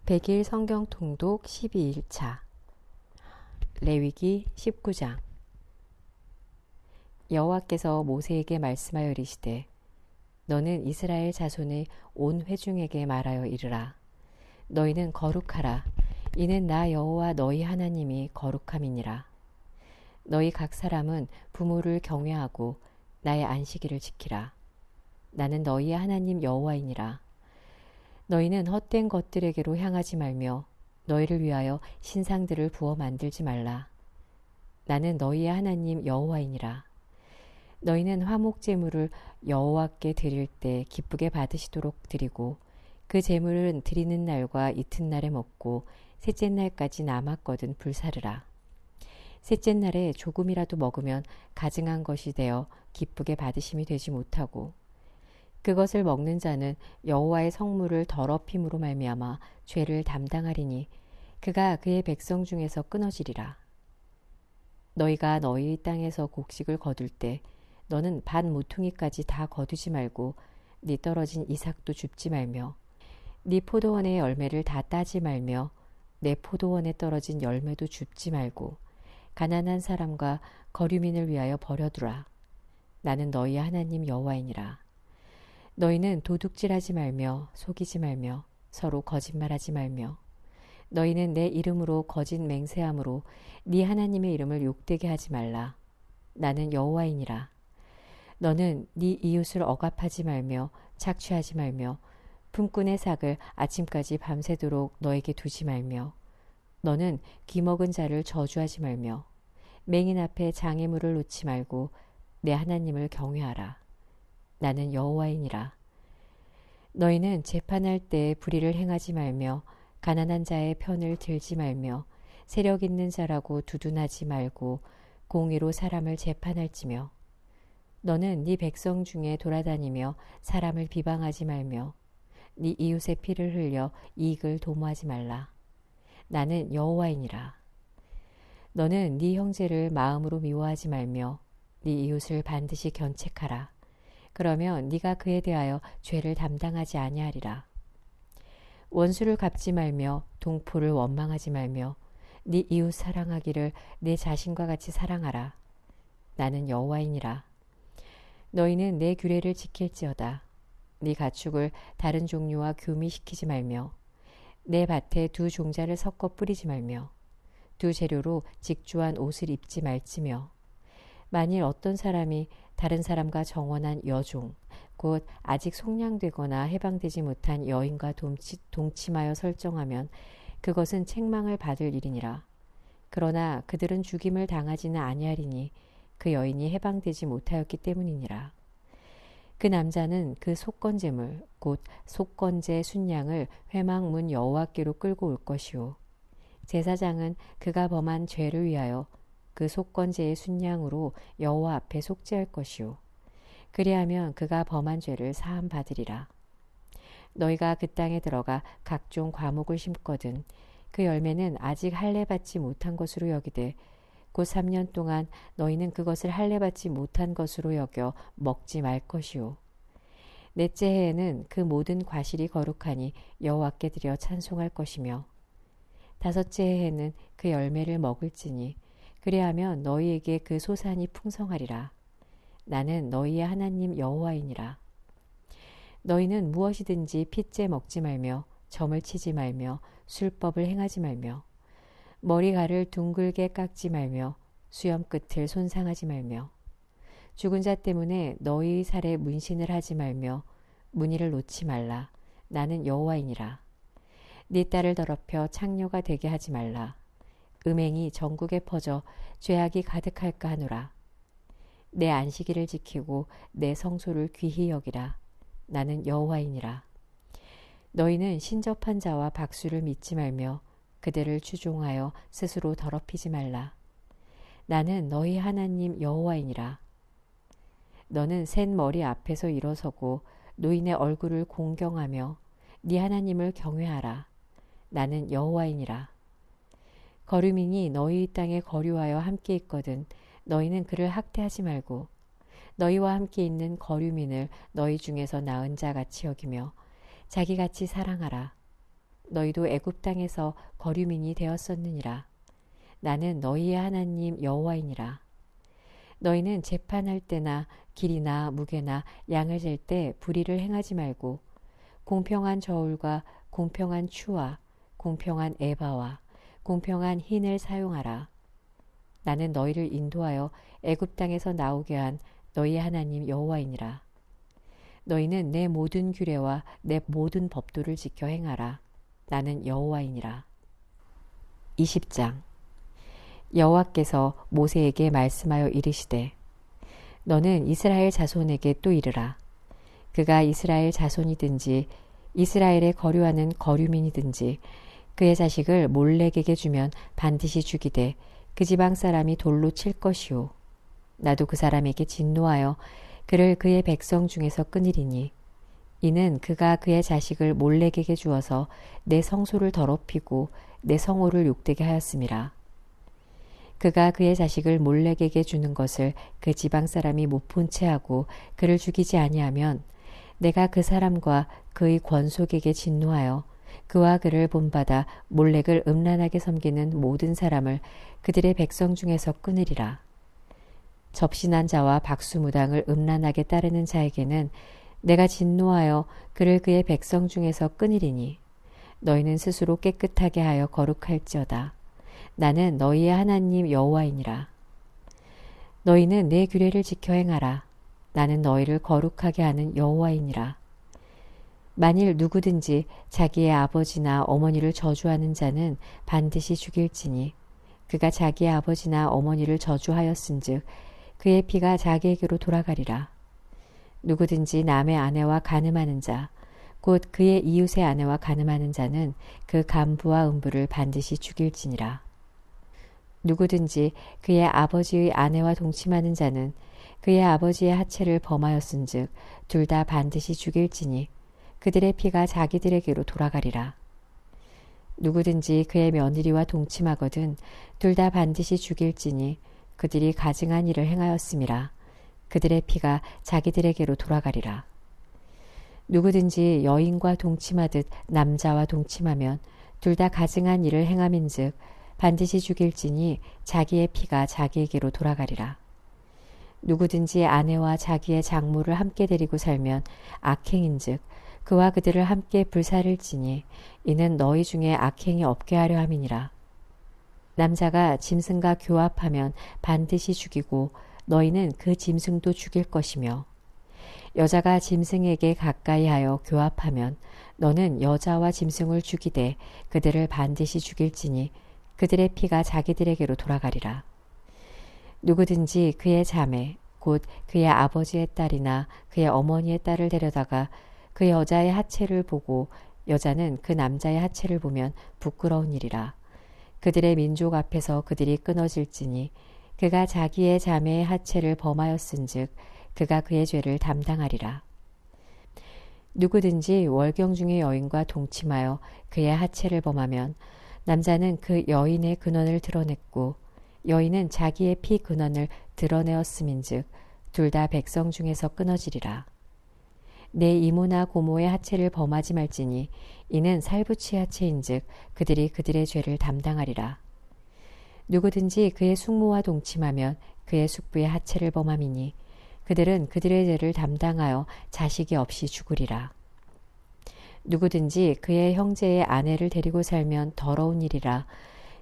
100일 성경 통독 12일차 레위기 19장. 여호와께서 모세에게 말씀하여 이르시되 너는 이스라엘 자손의 온 회중에게 말하여 이르라. 너희는 거룩하라. 이는 나 여호와 너희 하나님이 거룩함이니라. 너희 각 사람은 부모를 경외하고 나의 안식일을 지키라. 나는 너희의 하나님 여호와이니라. 너희는 헛된 것들에게로 향하지 말며 너희를 위하여 신상들을 부어 만들지 말라. 나는 너희의 하나님 여호와이니라. 너희는 화목 제물을 여호와께 드릴 때 기쁘게 받으시도록 드리고 그 제물은 드리는 날과 이튿날에 먹고 셋째 날까지 남았거든 불사르라. 셋째 날에 조금이라도 먹으면 가증한 것이 되어 기쁘게 받으심이 되지 못하고 그것을 먹는 자는 여호와의 성물을 더럽힘으로 말미암아 죄를 담당하리니 그가 그의 백성 중에서 끊어지리라. 너희가 너희 땅에서 곡식을 거둘 때 너는 반 모퉁이까지 다 거두지 말고 네 떨어진 이삭도 줍지 말며 네 포도원의 열매를 다 따지 말며 내 포도원에 떨어진 열매도 줍지 말고 가난한 사람과 거류민을 위하여 버려두라. 나는 너희 하나님 여호와이니라. 너희는 도둑질하지 말며 속이지 말며 서로 거짓말하지 말며 너희는 내 이름으로 거짓 맹세함으로 네 하나님의 이름을 욕되게 하지 말라. 나는 여호와이니라. 너는 네 이웃을 억압하지 말며 착취하지 말며 품꾼의 삭을 아침까지 밤새도록 너에게 두지 말며 너는 귀먹은 자를 저주하지 말며 맹인 앞에 장애물을 놓지 말고 내 하나님을 경외하라. 나는 여호와이니라. 너희는 재판할 때 불의를 행하지 말며 가난한 자의 편을 들지 말며 세력 있는 자라고 두둔하지 말고 공의로 사람을 재판할지며 너는 네 백성 중에 돌아다니며 사람을 비방하지 말며 네 이웃의 피를 흘려 이익을 도모하지 말라. 나는 여호와이니라. 너는 네 형제를 마음으로 미워하지 말며 네 이웃을 반드시 견책하라. 그러면 네가 그에 대하여 죄를 담당하지 아니하리라. 원수를 갚지 말며 동포를 원망하지 말며 네 이웃 사랑하기를 내 자신과 같이 사랑하라. 나는 여호와이니라. 너희는 내 규례를 지킬지어다. 네 가축을 다른 종류와 교미시키지 말며 내 밭에 두 종자를 섞어 뿌리지 말며 두 재료로 직주한 옷을 입지 말지며 만일 어떤 사람이 다른 사람과 정원한 여종, 곧 아직 속량되거나 해방되지 못한 여인과 동침하여 설정하면 그것은 책망을 받을 일이니라. 그러나 그들은 죽임을 당하지는 아니하리니 그 여인이 해방되지 못하였기 때문이니라. 그 남자는 그 속건제물, 곧 속건제 순양을 회막문 여호와께로 끌고 올 것이요. 제사장은 그가 범한 죄를 위하여 그 속건제의 순양으로 여호와 앞에 속죄할 것이요. 그리하면 그가 범한 죄를 사함 받으리라. 너희가 그 땅에 들어가 각종 과목을 심거든 그 열매는 아직 할례 받지 못한 것으로 여기되 곧 3년 동안 너희는 그것을 할례 받지 못한 것으로 여겨 먹지 말 것이요. 넷째 해에는 그 모든 과실이 거룩하니 여호와께 드려 찬송할 것이며 다섯째 해에는 그 열매를 먹을지니 그리하면 너희에게 그 소산이 풍성하리라. 나는 너희의 하나님 여호와이니라. 너희는 무엇이든지 핏째 먹지 말며 점을 치지 말며 술법을 행하지 말며 머리칼을 둥글게 깎지 말며 수염 끝을 손상하지 말며 죽은 자 때문에 너희 살에 문신을 하지 말며 무늬를 놓지 말라. 나는 여호와이니라. 네 딸을 더럽혀 창녀가 되게 하지 말라. 음행이 전국에 퍼져 죄악이 가득할까 하노라. 내 안식일을 지키고 내 성소를 귀히 여기라. 나는 여호와이니라. 너희는 신접한 자와 박수를 믿지 말며 그들을 추종하여 스스로 더럽히지 말라. 나는 너희 하나님 여호와이니라. 너는 센 머리 앞에서 일어서고 노인의 얼굴을 공경하며 네 하나님을 경외하라. 나는 여호와이니라. 거류민이 너희 땅에 거류하여 함께 있거든 너희는 그를 학대하지 말고 너희와 함께 있는 거류민을 너희 중에서 나은 자 같이 여기며 자기같이 사랑하라. 너희도 애굽 땅에서 거류민이 되었었느니라. 나는 너희의 하나님 여호와이니라. 너희는 재판할 때나 길이나 무게나 양을 잴 때 불의를 행하지 말고 공평한 저울과 공평한 추와 공평한 에바와 공평한 흰을 사용하라. 나는 너희를 인도하여 애굽 땅에서 나오게 한 너희의 하나님 여호와이니라. 너희는 내 모든 규례와 내 모든 법도를 지켜 행하라. 나는 여호와이니라. 20장. 여호와께서 모세에게 말씀하여 이르시되 너는 이스라엘 자손에게 또 이르라. 그가 이스라엘 자손이든지 이스라엘에 거류하는 거류민이든지 그의 자식을 몰렉에게 주면 반드시 죽이되 그 지방 사람이 돌로 칠 것이요. 나도 그 사람에게 진노하여 그를 그의 백성 중에서 끊으리니 이는 그가 그의 자식을 몰렉에게 주어서 내 성소를 더럽히고 내 성호를 욕되게 하였음이라. 그가 그의 자식을 몰렉에게 주는 것을 그 지방 사람이 못 본 채 하고 그를 죽이지 아니하면 내가 그 사람과 그의 권속에게 진노하여 그와 그를 본받아 몰렉을 음란하게 섬기는 모든 사람을 그들의 백성 중에서 끊으리라. 접신한 자와 박수무당을 음란하게 따르는 자에게는 내가 진노하여 그를 그의 백성 중에서 끊으리니 너희는 스스로 깨끗하게 하여 거룩할지어다. 나는 너희의 하나님 여호와이니라. 너희는 내 규례를 지켜 행하라. 나는 너희를 거룩하게 하는 여호와이니라. 만일 누구든지 자기의 아버지나 어머니를 저주하는 자는 반드시 죽일지니 그가 자기의 아버지나 어머니를 저주하였은즉 그의 피가 자기에게로 돌아가리라. 누구든지 남의 아내와 간음하는 자, 곧 그의 이웃의 아내와 간음하는 자는 그 간부와 음부를 반드시 죽일지니라. 누구든지 그의 아버지의 아내와 동침하는 자는 그의 아버지의 하체를 범하였은즉 둘 다 반드시 죽일지니 그들의 피가 자기들에게로 돌아가리라. 누구든지 그의 며느리와 동침하거든 둘 다 반드시 죽일지니 그들이 가증한 일을 행하였음이라. 그들의 피가 자기들에게로 돌아가리라. 누구든지 여인과 동침하듯 남자와 동침하면 둘 다 가증한 일을 행함인즉 반드시 죽일지니 자기의 피가 자기에게로 돌아가리라. 누구든지 아내와 자기의 장모를 함께 데리고 살면 악행인즉 그와 그들을 함께 불사를지니 이는 너희 중에 악행이 없게 하려 함이니라. 남자가 짐승과 교합하면 반드시 죽이고 너희는 그 짐승도 죽일 것이며 여자가 짐승에게 가까이 하여 교합하면 너는 여자와 짐승을 죽이되 그들을 반드시 죽일지니 그들의 피가 자기들에게로 돌아가리라. 누구든지 그의 자매 곧 그의 아버지의 딸이나 그의 어머니의 딸을 데려다가 그 여자의 하체를 보고 여자는 그 남자의 하체를 보면 부끄러운 일이라. 그들의 민족 앞에서 그들이 끊어질지니 그가 자기의 자매의 하체를 범하였은즉 그가 그의 죄를 담당하리라. 누구든지 월경 중의 여인과 동침하여 그의 하체를 범하면 남자는 그 여인의 근원을 드러냈고 여인은 자기의 피 근원을 드러내었음인즉 둘 다 백성 중에서 끊어지리라. 내 이모나 고모의 하체를 범하지 말지니 이는 살부치 하체인즉 그들이 그들의 죄를 담당하리라. 누구든지 그의 숙모와 동침하면 그의 숙부의 하체를 범함이니 그들은 그들의 죄를 담당하여 자식이 없이 죽으리라. 누구든지 그의 형제의 아내를 데리고 살면 더러운 일이라.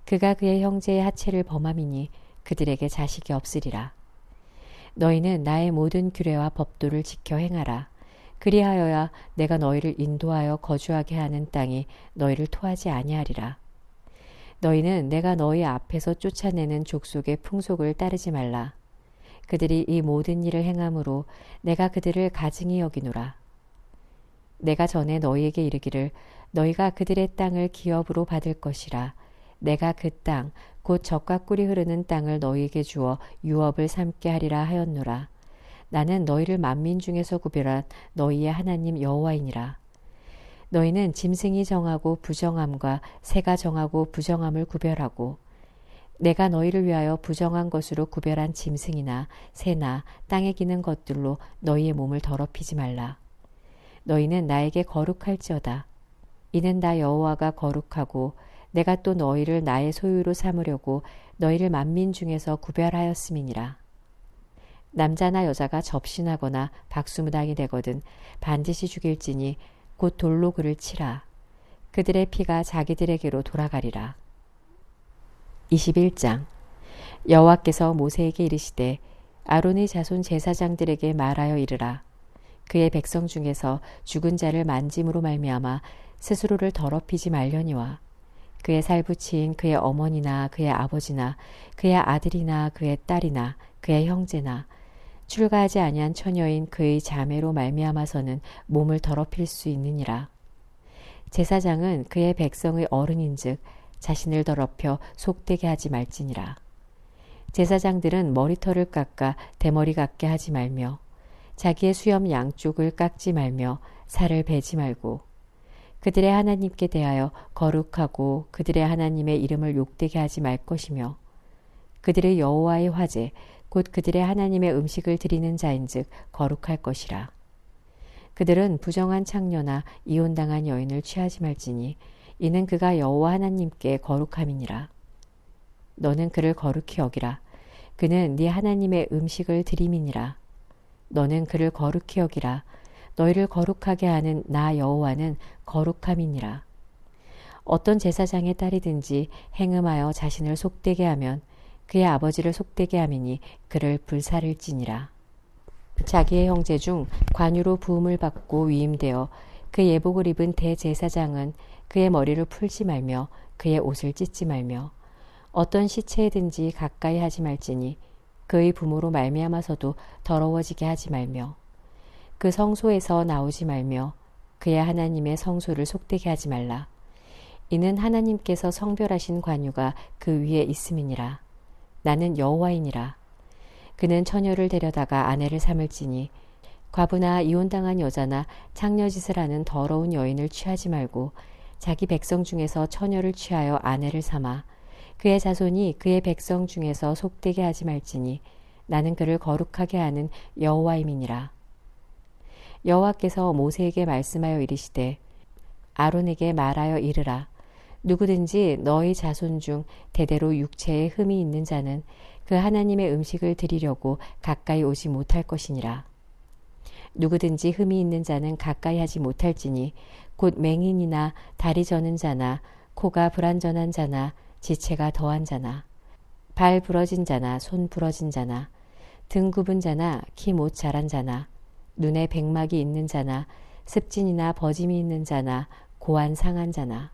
그가 그의 형제의 하체를 범함이니 그들에게 자식이 없으리라. 너희는 나의 모든 규례와 법도를 지켜 행하라. 그리하여야 내가 너희를 인도하여 거주하게 하는 땅이 너희를 토하지 아니하리라. 너희는 내가 너희 앞에서 쫓아내는 족속의 풍속을 따르지 말라. 그들이 이 모든 일을 행함으로 내가 그들을 가증히 여기노라. 내가 전에 너희에게 이르기를 너희가 그들의 땅을 기업으로 받을 것이라. 내가 그 땅 곧 젖과 꿀이 흐르는 땅을 너희에게 주어 유업을 삼게 하리라 하였노라. 나는 너희를 만민 중에서 구별한 너희의 하나님 여호와이니라. 너희는 짐승이 정하고 부정함과 새가 정하고 부정함을 구별하고 내가 너희를 위하여 부정한 것으로 구별한 짐승이나 새나 땅에 기는 것들로 너희의 몸을 더럽히지 말라. 너희는 나에게 거룩할지어다. 이는 나 여호와가 거룩하고 내가 또 너희를 나의 소유로 삼으려고 너희를 만민 중에서 구별하였음이니라. 남자나 여자가 접신하거나 박수무당이 되거든 반드시 죽일지니 곧 돌로 그를 치라. 그들의 피가 자기들에게로 돌아가리라. 21장. 여호와께서 모세에게 이르시되 아론의 자손 제사장들에게 말하여 이르라. 그의 백성 중에서 죽은 자를 만짐으로 말미암아 스스로를 더럽히지 말려니와 그의 살부치인 그의 어머니나 그의 아버지나 그의 아들이나 그의 딸이나 그의 형제나 출가하지 아니한 처녀인 그의 자매로 말미암아서는 몸을 더럽힐 수 있느니라. 제사장은 그의 백성의 어른인즉 자신을 더럽혀 속되게 하지 말지니라. 제사장들은 머리털을 깎아 대머리 같게 하지 말며 자기의 수염 양쪽을 깎지 말며 살을 베지 말고 그들의 하나님께 대하여 거룩하고 그들의 하나님의 이름을 욕되게 하지 말 것이며 그들의 여호와의 화제 곧 그들의 하나님의 음식을 드리는 자인즉 거룩할 것이라. 그들은 부정한 창녀나 이혼당한 여인을 취하지 말지니 이는 그가 여호와 하나님께 거룩함이니라. 너는 그를 거룩히 여기라. 그는 네 하나님의 음식을 드림이니라. 너는 그를 거룩히 여기라. 너희를 거룩하게 하는 나 여호와는 거룩함이니라. 어떤 제사장의 딸이든지 행음하여 자신을 속되게 하면 그의 아버지를 속되게 함이니 그를 불살을지니라. 자기의 형제 중 관유로 부음을 받고 위임되어 그 예복을 입은 대제사장은 그의 머리를 풀지 말며 그의 옷을 찢지 말며 어떤 시체에든지 가까이 하지 말지니 그의 부모로 말미암아서도 더러워지게 하지 말며 그 성소에서 나오지 말며 그의 하나님의 성소를 속되게 하지 말라. 이는 하나님께서 성별하신 관유가 그 위에 있음이니라. 나는 여호와이니라. 그는 처녀를 데려다가 아내를 삼을지니 과부나 이혼당한 여자나 창녀짓을 하는 더러운 여인을 취하지 말고 자기 백성 중에서 처녀를 취하여 아내를 삼아 그의 자손이 그의 백성 중에서 속되게 하지 말지니 나는 그를 거룩하게 하는 여호와임이니라. 여호와께서 모세에게 말씀하여 이르시되 아론에게 말하여 이르라. 누구든지 너희 자손 중 대대로 육체에 흠이 있는 자는 그 하나님의 음식을 드리려고 가까이 오지 못할 것이니라. 누구든지 흠이 있는 자는 가까이 하지 못할지니 곧 맹인이나 다리 저는 자나 코가 불완전한 자나 지체가 더한 자나 발 부러진 자나 손 부러진 자나 등 굽은 자나 키 못 자란 자나 눈에 백막이 있는 자나 습진이나 버짐이 있는 자나 고안 상한 자나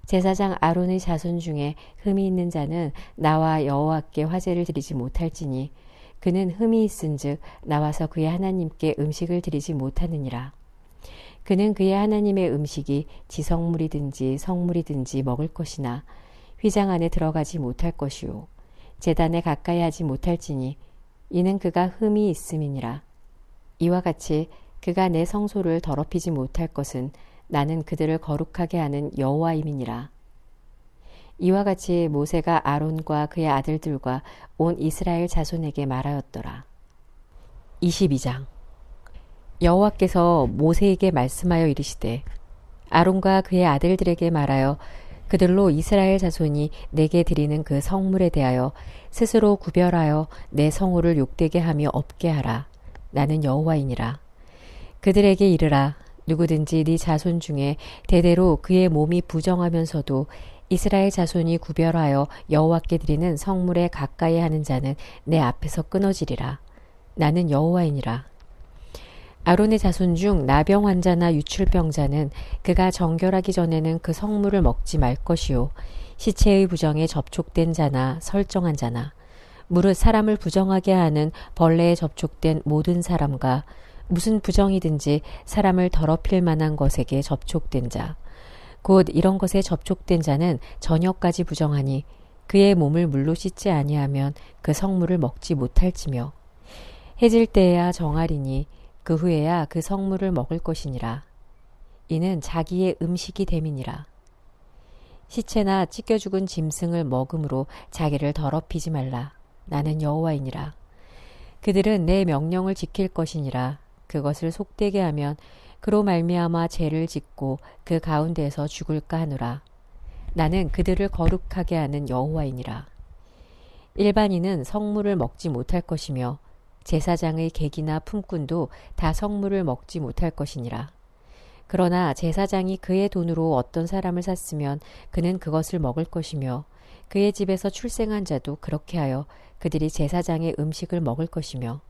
제사장 아론의 자손 중에 흠이 있는 자는 나와 여호와께 화제를 드리지 못할지니 그는 흠이 있은즉 나와서 그의 하나님께 음식을 드리지 못하느니라. 그는 그의 하나님의 음식이 지성물이든지 성물이든지 먹을 것이나 휘장 안에 들어가지 못할 것이요 제단에 가까이 하지 못할지니 이는 그가 흠이 있음이니라. 이와 같이 그가 내 성소를 더럽히지 못할 것은 나는 그들을 거룩하게 하는 여호와임이니라. 이와 같이 모세가 아론과 그의 아들들과 온 이스라엘 자손에게 말하였더라. 22장. 여호와께서 모세에게 말씀하여 이르시되 아론과 그의 아들들에게 말하여 그들로 이스라엘 자손이 내게 드리는 그 성물에 대하여 스스로 구별하여 내 성호를 욕되게 하며 없게 하라. 나는 여호와이니라. 그들에게 이르라. 누구든지 네 자손 중에 대대로 그의 몸이 부정하면서도 이스라엘 자손이 구별하여 여호와께 드리는 성물에 가까이 하는 자는 내 앞에서 끊어지리라. 나는 여호와이니라. 아론의 자손 중 나병 환자나 유출병자는 그가 정결하기 전에는 그 성물을 먹지 말 것이요 시체의 부정에 접촉된 자나 설정한 자나 무릇 사람을 부정하게 하는 벌레에 접촉된 모든 사람과 무슨 부정이든지 사람을 더럽힐 만한 것에게 접촉된 자, 곧 이런 것에 접촉된 자는 저녁까지 부정하니 그의 몸을 물로 씻지 아니하면 그 성물을 먹지 못할지며 해질 때에야 정하리니 그 후에야 그 성물을 먹을 것이니라. 이는 자기의 음식이 됨이니라. 시체나 찢겨 죽은 짐승을 먹음으로 자기를 더럽히지 말라. 나는 여호와이니라. 그들은 내 명령을 지킬 것이니라. 그것을 속되게 하면 그로 말미암아 죄를 짓고 그 가운데에서 죽을까 하노라. 나는 그들을 거룩하게 하는 여호와이니라. 일반인은 성물을 먹지 못할 것이며 제사장의 객이나 품꾼도 다 성물을 먹지 못할 것이니라. 그러나 제사장이 그의 돈으로 어떤 사람을 샀으면 그는 그것을 먹을 것이며 그의 집에서 출생한 자도 그렇게 하여 그들이 제사장의 음식을 먹을 것이며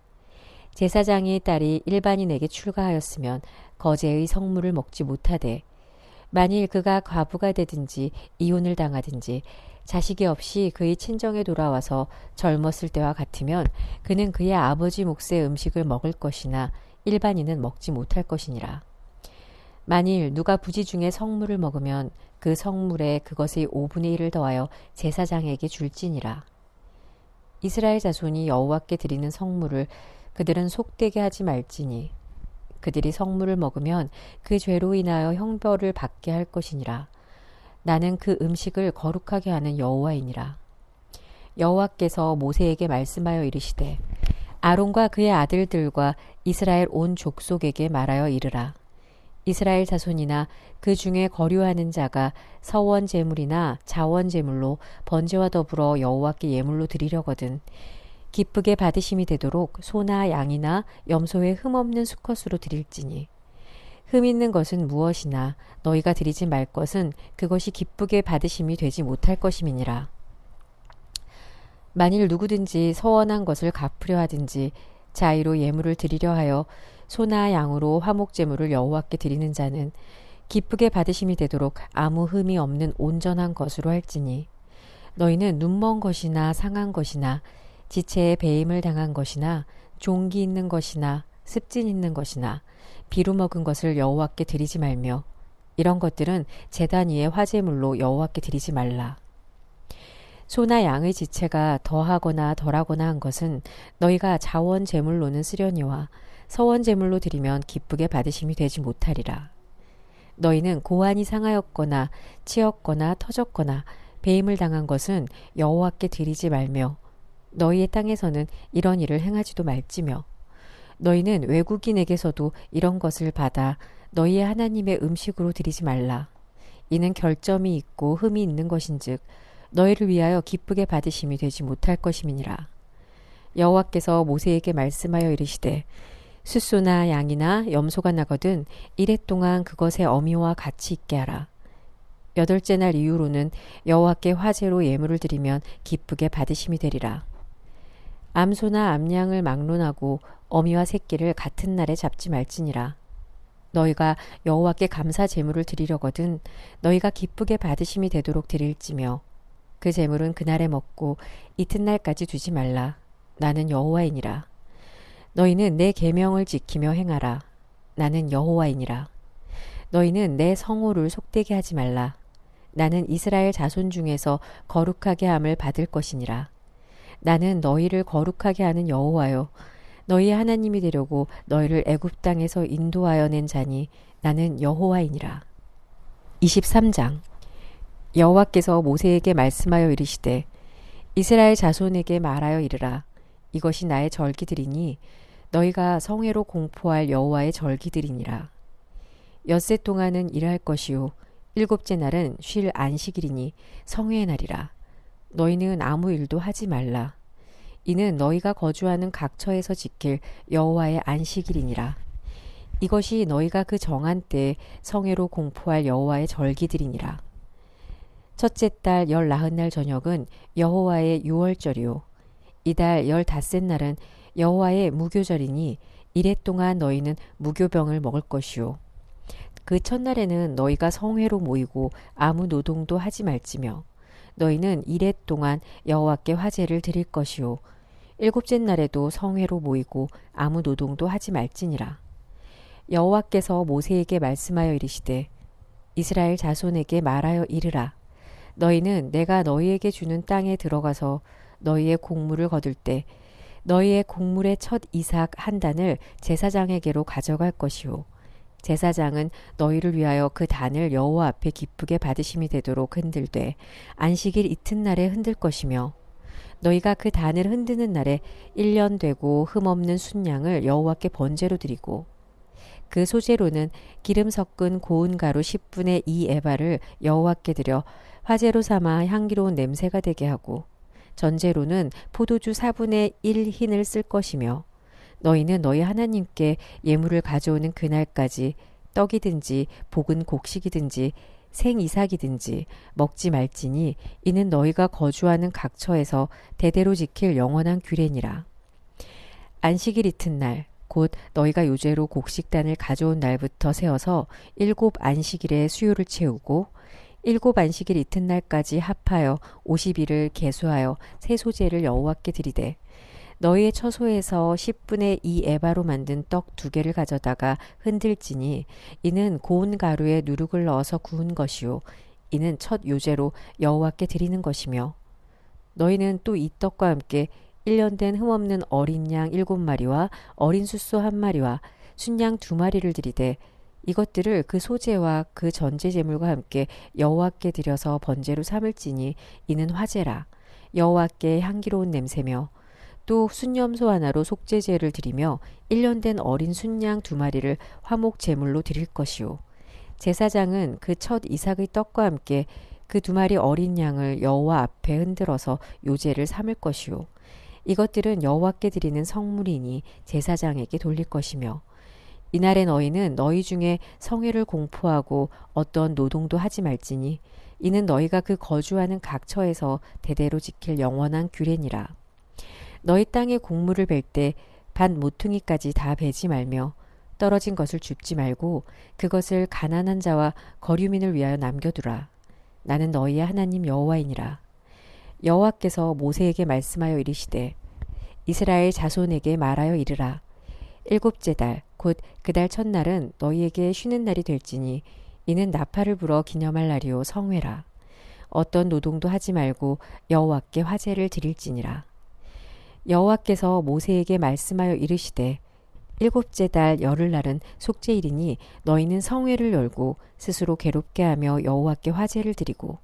제사장의 딸이 일반인에게 출가하였으면 거제의 성물을 먹지 못하되 만일 그가 과부가 되든지 이혼을 당하든지 자식이 없이 그의 친정에 돌아와서 젊었을 때와 같으면 그는 그의 아버지 몫의 음식을 먹을 것이나 일반인은 먹지 못할 것이니라. 만일 누가 부지 중에 성물을 먹으면 그 성물에 그것의 5분의 1을 더하여 제사장에게 줄지니라. 이스라엘 자손이 여호와께 드리는 성물을 그들은 속되게 하지 말지니 그들이 성물을 먹으면 그 죄로 인하여 형벌을 받게 할 것이니라. 나는 그 음식을 거룩하게 하는 여호와이니라. 여호와께서 모세에게 말씀하여 이르시되 아론과 그의 아들들과 이스라엘 온 족속에게 말하여 이르라. 이스라엘 자손이나 그 중에 거류하는 자가 서원 제물이나 자원 제물로 번제와 더불어 여호와께 예물로 드리려거든 기쁘게 받으심이 되도록 소나 양이나 염소의 흠없는 수컷으로 드릴지니 흠 있는 것은 무엇이나 너희가 드리지 말 것은 그것이 기쁘게 받으심이 되지 못할 것임이니라. 만일 누구든지 서원한 것을 갚으려 하든지 자의로 예물을 드리려 하여 소나 양으로 화목제물을 여호와께 드리는 자는 기쁘게 받으심이 되도록 아무 흠이 없는 온전한 것으로 할지니 너희는 눈먼 것이나 상한 것이나 지체에 배임을 당한 것이나 종기 있는 것이나 습진 있는 것이나 비루 먹은 것을 여호와께 드리지 말며 이런 것들은 제단 위의 화제물로 여호와께 드리지 말라. 소나 양의 지체가 더하거나 덜하거나 한 것은 너희가 자원 제물로는 쓰려니와 서원 제물로 드리면 기쁘게 받으심이 되지 못하리라. 너희는 고환이 상하였거나 치였거나 터졌거나 배임을 당한 것은 여호와께 드리지 말며 너희의 땅에서는 이런 일을 행하지도 말지며 너희는 외국인에게서도 이런 것을 받아 너희의 하나님의 음식으로 드리지 말라. 이는 결점이 있고 흠이 있는 것인즉 너희를 위하여 기쁘게 받으심이 되지 못할 것임이니라. 여호와께서 모세에게 말씀하여 이르시되 숫소나 양이나 염소가 나거든 이레 동안 그것의 어미와 같이 있게 하라. 8째 날 이후로는 여호와께 화제로 예물을 드리면 기쁘게 받으심이 되리라. 암소나 암양을 막론하고 어미와 새끼를 같은 날에 잡지 말지니라. 너희가 여호와께 감사 제물을 드리려거든 너희가 기쁘게 받으심이 되도록 드릴지며 그 제물은 그날에 먹고 이튿날까지 두지 말라. 나는 여호와이니라. 너희는 내 계명을 지키며 행하라. 나는 여호와이니라. 너희는 내 성호를 속되게 하지 말라. 나는 이스라엘 자손 중에서 거룩하게 함을 받을 것이니라. 나는 너희를 거룩하게 하는 여호와요 너희의 하나님이 되려고 너희를 애굽 땅에서 인도하여 낸 자니 나는 여호와이니라. 23장. 여호와께서 모세에게 말씀하여 이르시되 이스라엘 자손에게 말하여 이르라. 이것이 나의 절기들이니 너희가 성회로 공포할 여호와의 절기들이니라. 엿새 동안은 일할 것이요 7째 날은 쉴 안식일이니 성회의 날이라. 너희는 아무 일도 하지 말라. 이는 너희가 거주하는 각처에서 지킬 여호와의 안식일이니라. 이것이 너희가 그 정한 때에 성회로 공포할 여호와의 절기들이니라. 첫째 달 19날 저녁은 여호와의 유월절이요 이달 15셋 날은 여호와의 무교절이니 이레 동안 너희는 무교병을 먹을 것이요 그 첫날에는 너희가 성회로 모이고 아무 노동도 하지 말지며 너희는 이레 동안 여호와께 화제를 드릴 것이요 7째 날에도 성회로 모이고 아무 노동도 하지 말지니라. 여호와께서 모세에게 말씀하여 이르시되 이스라엘 자손에게 말하여 이르라. 너희는 내가 너희에게 주는 땅에 들어가서 너희의 곡물을 거둘 때 너희의 곡물의 첫 이삭 한 단을 제사장에게로 가져갈 것이요 제사장은 너희를 위하여 그 단을 여호와 앞에 기쁘게 받으심이 되도록 흔들되 안식일 이튿날에 흔들 것이며 너희가 그 단을 흔드는 날에 1년 되고 흠없는 순양을 여호와께 번제로 드리고 그 소재로는 기름 섞은 고운 가루 10분의 2 에바를 여호와께 드려 화제로 삼아 향기로운 냄새가 되게 하고 전제로는 포도주 4분의 1 흰을 쓸 것이며 너희는 너희 하나님께 예물을 가져오는 그날까지 떡이든지 볶은 곡식이든지 생이삭이든지 먹지 말지니 이는 너희가 거주하는 각처에서 대대로 지킬 영원한 규례니라. 안식일 이튿날 곧 너희가 요제로 곡식단을 가져온 날부터 세어서 7 안식일에 수요를 채우고 7 안식일 이튿날까지 합하여 50일을 계수하여 새 소재를 여호와께 드리되 너희의 처소에서 10분의 2 에바로 만든 떡 2개를 가져다가 흔들지니 이는 고운 가루에 누룩을 넣어서 구운 것이요 이는 첫 요제로 여호와께 드리는 것이며 너희는 또 이 떡과 함께 1년 된 흠없는 어린 양 7마리와 어린 숫소 1마리와 순양 2마리를 드리되 이것들을 그 소재와 그 전제 제물과 함께 여호와께 드려서 번제로 삼을지니 이는 화제라. 여호와께 향기로운 냄새며 또 순염소 하나로 속죄제를 드리며 1년 된 어린 순양 2마리를 화목 제물로 드릴 것이요. 제사장은 그 첫 이삭의 떡과 함께 그 2마리 어린 양을 여호와 앞에 흔들어서 요제를 삼을 것이요. 이것들은 여호와께 드리는 성물이니 제사장에게 돌릴 것이며 이날에 너희는 너희 중에 성회를 공포하고 어떤 노동도 하지 말지니 이는 너희가 그 거주하는 각처에서 대대로 지킬 영원한 규례니라. 너희 땅에 곡물을 벨 때 밭 모퉁이까지 다 베지 말며 떨어진 것을 줍지 말고 그것을 가난한 자와 거류민을 위하여 남겨두라. 나는 너희의 하나님 여호와이니라. 여호와께서 모세에게 말씀하여 이르시되 이스라엘 자손에게 말하여 이르라. 7째 달 곧 그 달 첫날은 너희에게 쉬는 날이 될지니 이는 나팔을 불어 기념할 날이요 성회라. 어떤 노동도 하지 말고 여호와께 화제를 드릴지니라. 여호와께서 모세에게 말씀하여 이르시되 7째 달 열흘날은 속죄일이니 너희는 성회를 열고 스스로 괴롭게 하며 여호와께 화제를 드리고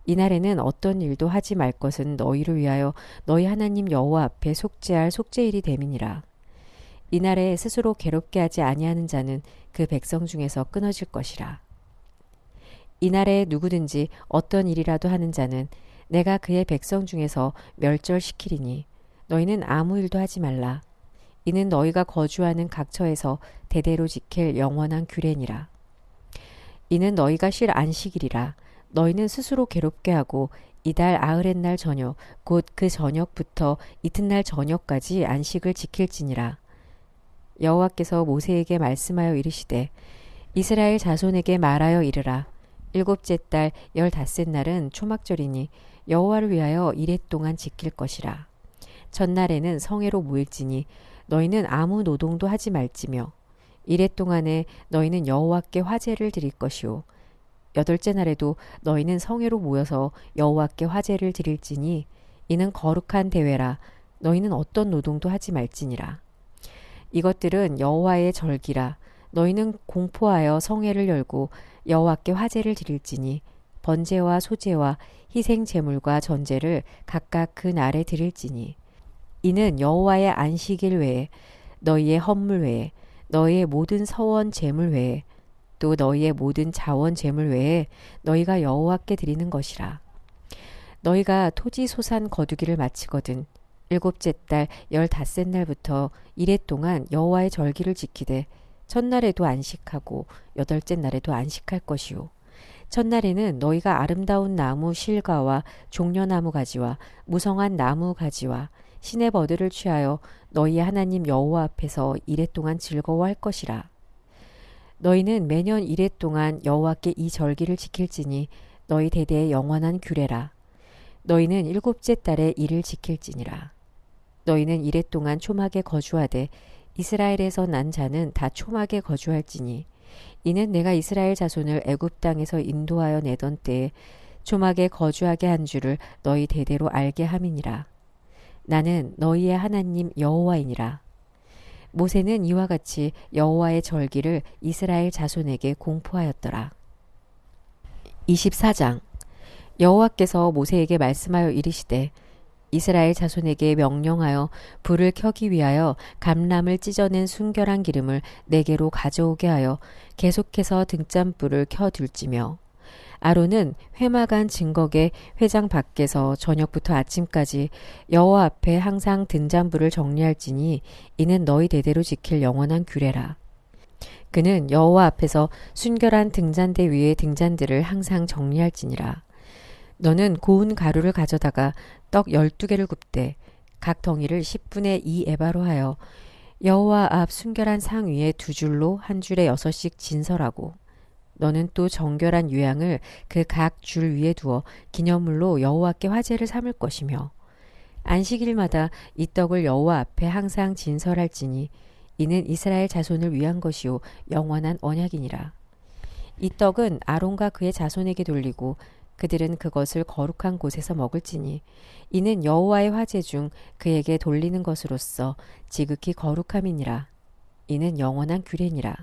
이날에는 어떤 일도 하지 말 것은 너희를 위하여 너희 하나님 여호와 앞에 속죄할 속죄일이 됨이니라. 이날에 스스로 괴롭게 하지 아니하는 자는 그 백성 중에서 끊어질 것이라. 이날에 누구든지 어떤 일이라도 하는 자는 내가 그의 백성 중에서 멸절시키리니 너희는 아무 일도 하지 말라. 이는 너희가 거주하는 각처에서 대대로 지킬 영원한 규례니라. 이는 너희가 쉴 안식일이라. 너희는 스스로 괴롭게 하고 이달 아흐렛날 저녁 곧 그 저녁부터 이튿날 저녁까지 안식을 지킬지니라. 여호와께서 모세에게 말씀하여 이르시되 이스라엘 자손에게 말하여 이르라. 7째 달 15날은 초막절이니 여호와를 위하여 이레 동안 지킬 것이라. 첫날에는 성회로 모일지니 너희는 아무 노동도 하지 말지며 이레 동안에 너희는 여호와께 화제를 드릴 것이요 8째 날에도 너희는 성회로 모여서 여호와께 화제를 드릴지니 이는 거룩한 대회라. 너희는 어떤 노동도 하지 말지니라. 이것들은 여호와의 절기라. 너희는 공포하여 성회를 열고 여호와께 화제를 드릴지니 번제와 소제와 희생 제물과 전제를 각각 그 날에 드릴지니 이는 여호와의 안식일 외에 너희의 헌물 외에 너희의 모든 서원 제물 외에 또 너희의 모든 자원 제물 외에 너희가 여호와께 드리는 것이라. 너희가 토지 소산 거두기를 마치거든 7째 달 15날부터 이레 동안 여호와의 절기를 지키되 첫날에도 안식하고 8째 날에도 안식할 것이요. 첫날에는 너희가 아름다운 나무 실과와 종려나무 가지와 무성한 나무 가지와 시내 버들을 취하여 너희의 하나님 여호와 앞에서 이레 동안 즐거워할 것이라. 너희는 매년 이레 동안 여호와께 이 절기를 지킬지니 너희 대대의 영원한 규례라. 너희는 7째 달에 이를 지킬지니라. 너희는 이레 동안 초막에 거주하되 이스라엘에서 난 자는 다 초막에 거주할지니 이는 내가 이스라엘 자손을 애굽 땅에서 인도하여 내던 때에 초막에 거주하게 한 줄을 너희 대대로 알게 함이니라. 나는 너희의 하나님 여호와이니라. 모세는 이와 같이 여호와의 절기를 이스라엘 자손에게 공포하였더라. 24장 여호와께서 모세에게 말씀하여 이르시되 이스라엘 자손에게 명령하여 불을 켜기 위하여 감람을 찢어낸 순결한 기름을 내게로 가져오게 하여 계속해서 등잔불을 켜둘지며 아론은 회막안 증거계 회장 밖에서 저녁부터 아침까지 여호와 앞에 항상 등잔불을 정리할지니 이는 너희 대대로 지킬 영원한 규례라. 그는 여호와 앞에서 순결한 등잔대 위의 등잔들을 항상 정리할지니라. 너는 고운 가루를 가져다가 떡 12개를 굽되 각 덩이를 10분의 2 에바로 하여 여호와 앞 순결한 상 위에 2줄로 한 줄에 6씩 진설하고 너는 또 정결한 유향을 그 각 줄 위에 두어 기념물로 여호와께 화제를 삼을 것이며 안식일마다 이 떡을 여호와 앞에 항상 진설할지니 이는 이스라엘 자손을 위한 것이요 영원한 언약이니라. 이 떡은 아론과 그의 자손에게 돌리고 그들은 그것을 거룩한 곳에서 먹을지니 이는 여호와의 화제 중 그에게 돌리는 것으로서 지극히 거룩함이니라. 이는 영원한 규례니라.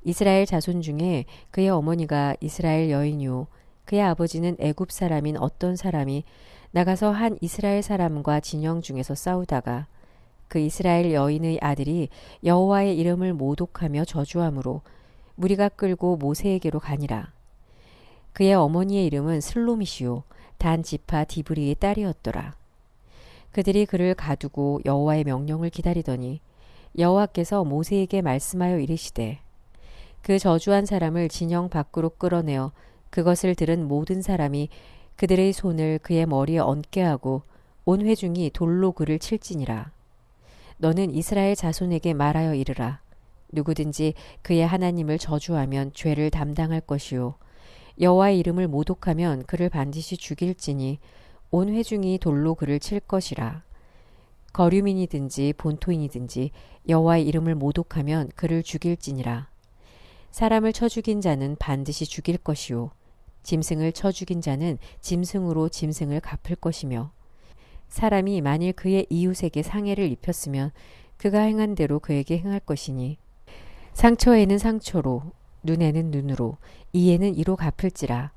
이스라엘 자손 중에 그의 어머니가 이스라엘 여인이요 그의 아버지는 애굽 사람인 어떤 사람이 나가서 한 이스라엘 사람과 진영 중에서 싸우다가 그 이스라엘 여인의 아들이 여호와의 이름을 모독하며 저주함으로 무리가 끌고 모세에게로 가니라. 그의 어머니의 이름은 슬로미시요 단 지파 디브리의 딸이었더라. 그들이 그를 가두고 여호와의 명령을 기다리더니 여호와께서 모세에게 말씀하여 이르시되 그 저주한 사람을 진영 밖으로 끌어내어 그것을 들은 모든 사람이 그들의 손을 그의 머리에 얹게 하고 온 회중이 돌로 그를 칠지니라. 너는 이스라엘 자손에게 말하여 이르라. 누구든지 그의 하나님을 저주하면 죄를 담당할 것이요 여호와의 이름을 모독하면 그를 반드시 죽일지니 온 회중이 돌로 그를 칠 것이라. 거류민이든지 본토인이든지 여호와의 이름을 모독하면 그를 죽일지니라. 사람을 쳐 죽인 자는 반드시 죽일 것이요 짐승을 쳐 죽인 자는 짐승으로 짐승을 갚을 것이며 사람이 만일 그의 이웃에게 상해를 입혔으면 그가 행한 대로 그에게 행할 것이니 상처에는 상처로 눈에는 눈으로 이에는 이로 갚을지라.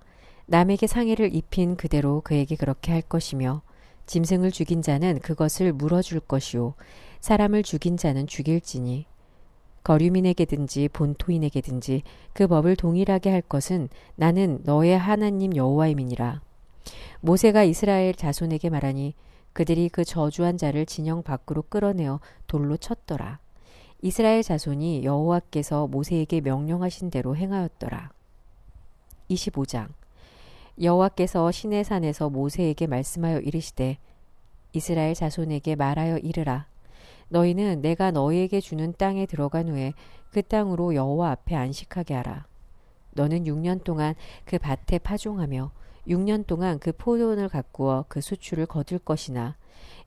남에게 상해를 입힌 그대로 그에게 그렇게 할 것이며 짐승을 죽인 자는 그것을 물어줄 것이요 사람을 죽인 자는 죽일지니 거류민에게든지 본토인에게든지 그 법을 동일하게 할 것은 나는 너의 하나님 여호와임이니라. 모세가 이스라엘 자손에게 말하니 그들이 그 저주한 자를 진영 밖으로 끌어내어 돌로 쳤더라. 이스라엘 자손이 여호와께서 모세에게 명령하신 대로 행하였더라. 25장 여호와께서 시내산에서 모세에게 말씀하여 이르시되 이스라엘 자손에게 말하여 이르라. 너희는 내가 너희에게 주는 땅에 들어간 후에 그 땅으로 여호와 앞에 안식하게 하라. 너는 6년 동안 그 밭에 파종하며 6년 동안 그 포도원을 가꾸어 그 수출을 거둘 것이나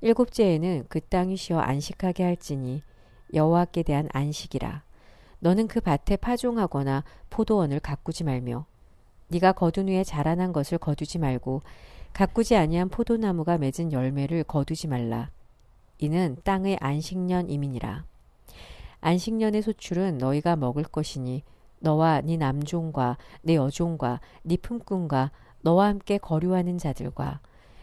7째에는 그 땅이 쉬어 안식하게 할지니 여호와께 대한 안식이라. 너는 그 밭에 파종하거나 포도원을 가꾸지 말며 네가 거둔 후에 자라난 것을 거두지 말고 가꾸지 아니한 포도나무가 맺은 열매를 거두지 말라. 이는 땅의 안식년임이니라. 안식년의 소출은 너희가 먹을 것이니 너와 네 남종과 네 여종과 네 품꾼과 너와 함께 거류하는 자들과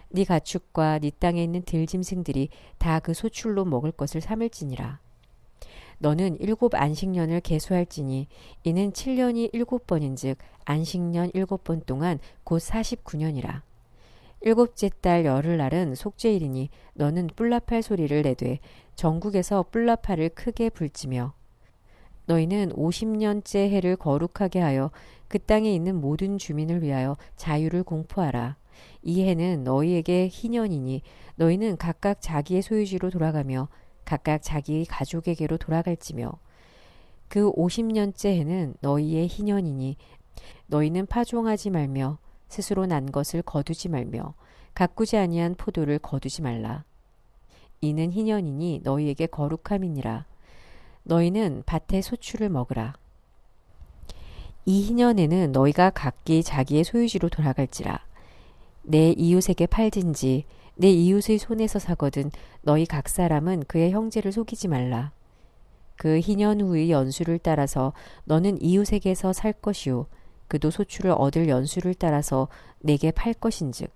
네 가축과 네 땅에 있는 들짐승들이 다 그 소출로 먹을 것을 삼을지니라. 너는 7 안식년을 계수할지니 이는 7년이 7번인즉 안식년 7번 동안 곧 49년이라. 7째 달 열흘날은 속죄일이니 너는 뿔라팔 소리를 내되 전국에서 뿔라팔을 크게 불지며 너희는 50년째 해를 거룩하게 하여 그 땅에 있는 모든 주민을 위하여 자유를 공포하라. 이 해는 너희에게 희년이니 너희는 각각 자기의 소유지로 돌아가며 각각 자기 가족에게로 돌아갈지며 그 50년째 해는 너희의 희년이니 너희는 파종하지 말며 스스로 난 것을 거두지 말며 가꾸지 아니한 포도를 거두지 말라. 이는 희년이니 너희에게 거룩함이니라. 너희는 밭의 소출을 먹으라. 이 희년에는 너희가 각기 자기의 소유지로 돌아갈지라. 내 이웃에게 팔든지 내 이웃의 손에서 사거든 너희 각 사람은 그의 형제를 속이지 말라. 그 희년 후의 연수를 따라서 너는 이웃에게서 살 것이요 그도 소출을 얻을 연수를 따라서 내게 팔 것인즉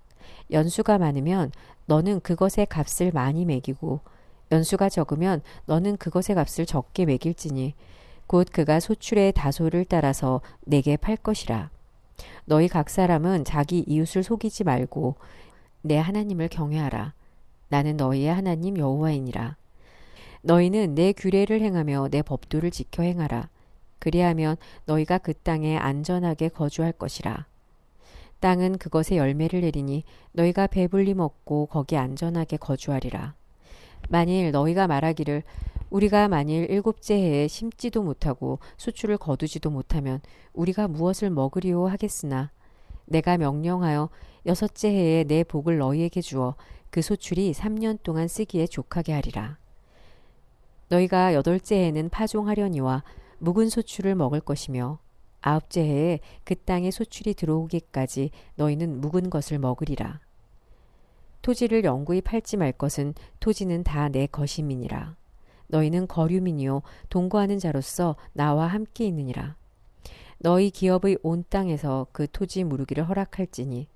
연수가 많으면 너는 그것의 값을 많이 매기고 연수가 적으면 너는 그것의 값을 적게 매길지니 곧 그가 소출의 다소를 따라서 내게 팔 것이라. 너희 각 사람은 자기 이웃을 속이지 말고 내 하나님을 경외하라. 나는 너희의 하나님 여호와이니라. 너희는 내 규례를 행하며 내 법도를 지켜 행하라. 그리하면 너희가 그 땅에 안전하게 거주할 것이라. 땅은 그것의 열매를 내리니 너희가 배불리 먹고 거기 안전하게 거주하리라. 만일 너희가 말하기를 우리가 만일 7째 해에 심지도 못하고 수출을 거두지도 못하면 우리가 무엇을 먹으리오 하겠으나 내가 명령하여 6째 해에 내 복을 너희에게 주어 그 소출이 3년 동안 쓰기에 족하게 하리라. 너희가 8째 해에는 파종하려니와 묵은 소출을 먹을 것이며 9째 해에 그 땅에 소출이 들어오기까지 너희는 묵은 것을 먹으리라. 토지를 영구히 팔지 말 것은 토지는 다 내 것임이니라. 너희는 거류민이요 동거하는 자로서 나와 함께 있느니라. 너희 기업의 온 땅에서 그 토지 무르기를 허락할지니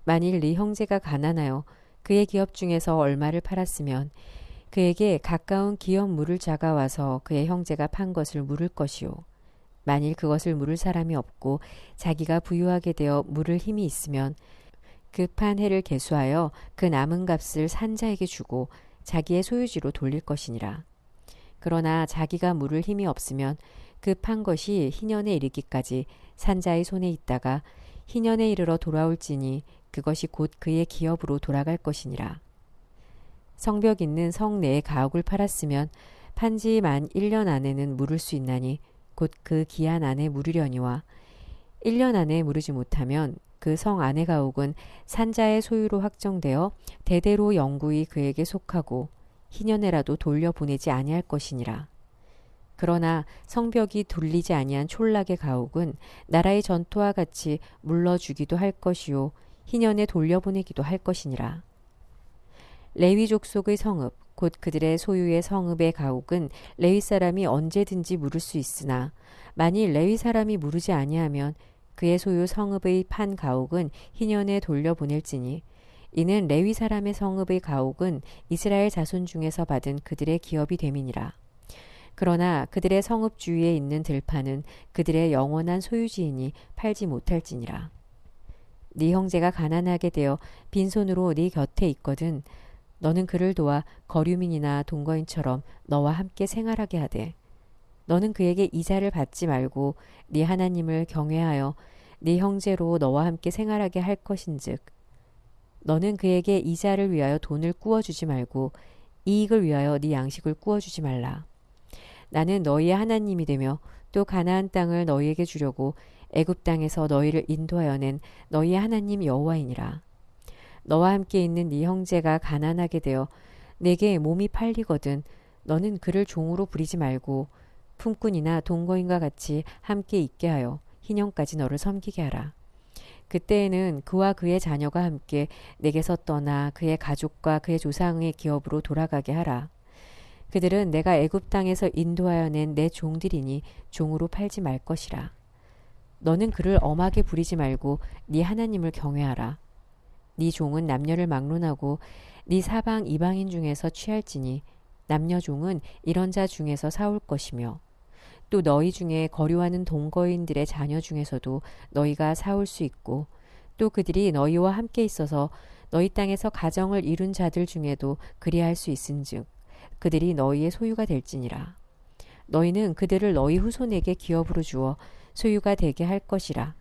만일 네 형제가 가난하여 그의 기업 중에서 얼마를 팔았으면 그에게 가까운 기업 물을 자가 와서 그의 형제가 판 것을 물을 것이요. 만일 그것을 물을 사람이 없고 자기가 부유하게 되어 물을 힘이 있으면 그 판 해를 계수하여 그 남은 값을 산자에게 주고 자기의 소유지로 돌릴 것이니라. 그러나 자기가 물을 힘이 없으면 그 판 것이 희년에 이르기까지 산자의 손에 있다가 희년에 이르러 돌아올지니 그것이 곧 그의 기업으로 돌아갈 것이니라. 성벽 있는 성 내의 가옥을 팔았으면 판지 만 1년 안에는 물을 수 있나니 곧 그 기한 안에 물으려니와 1년 안에 물으지 못하면 그 성 안의 가옥은 산자의 소유로 확정되어 대대로 영구히 그에게 속하고 희년에라도 돌려보내지 아니할 것이니라. 그러나 성벽이 둘리지 아니한 촌락의 가옥은 나라의 전토와 같이 물러주기도 할 것이요 희년에 돌려보내기도 할 것이니라. 레위 족속의 성읍 곧 그들의 소유의 성읍의 가옥은 레위 사람이 언제든지 물을 수 있으나 만일 레위 사람이 물으지 아니하면 그의 소유 성읍의 판 가옥은 희년에 돌려보낼지니 이는 레위 사람의 성읍의 가옥은 이스라엘 자손 중에서 받은 그들의 기업이 됨이니라. 그러나 그들의 성읍 주위에 있는 들판은 그들의 영원한 소유지이니 팔지 못할지니라. 네 형제가 가난하게 되어 빈손으로 네 곁에 있거든 너는 그를 도와 거류민이나 동거인처럼 너와 함께 생활하게 하되 너는 그에게 이자를 받지 말고 네 하나님을 경외하여 네 형제로 너와 함께 생활하게 할 것인즉 너는 그에게 이자를 위하여 돈을 꾸어주지 말고 이익을 위하여 네 양식을 꾸어주지 말라. 나는 너희의 하나님이 되며 또 가나안 땅을 너희에게 주려고 애굽 땅에서 너희를 인도하여 낸 너희의 하나님 여호와이니라. 너와 함께 있는 네 형제가 가난하게 되어 내게 몸이 팔리거든 너는 그를 종으로 부리지 말고 품꾼이나 동거인과 같이 함께 있게 하여 희년까지 너를 섬기게 하라. 그때에는 그와 그의 자녀가 함께 내게서 떠나 그의 가족과 그의 조상의 기업으로 돌아가게 하라. 그들은 내가 애굽 땅에서 인도하여 낸 내 종들이니 종으로 팔지 말 것이라. 너는 그를 엄하게 부리지 말고 네 하나님을 경외하라. 네 종은 남녀를 막론하고 네 사방 이방인 중에서 취할지니 남녀 종은 이런 자 중에서 사올 것이며 또 너희 중에 거류하는 동거인들의 자녀 중에서도 너희가 사올 수 있고 또 그들이 너희와 함께 있어서 너희 땅에서 가정을 이룬 자들 중에도 그리할 수 있은즉 그들이 너희의 소유가 될지니라. 너희는 그들을 너희 후손에게 기업으로 주어 소유가 되게 할 것이라.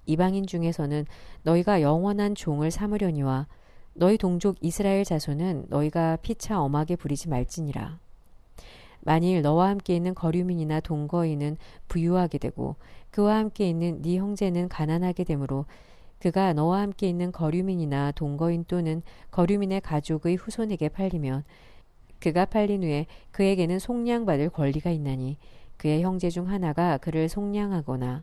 이방인 중에서는 너희가 영원한 종을 삼으려니와 너희 동족 이스라엘 자손은 너희가 피차 엄하게 부리지 말지니라. 만일 너와 함께 있는 거류민이나 동거인은 부유하게 되고 그와 함께 있는 네 형제는 가난하게 되므로 그가 너와 함께 있는 거류민이나 동거인 또는 거류민의 가족의 후손에게 팔리면 그가 팔린 후에 그에게는 속량받을 권리가 있나니 그의 형제 중 하나가 그를 속량하거나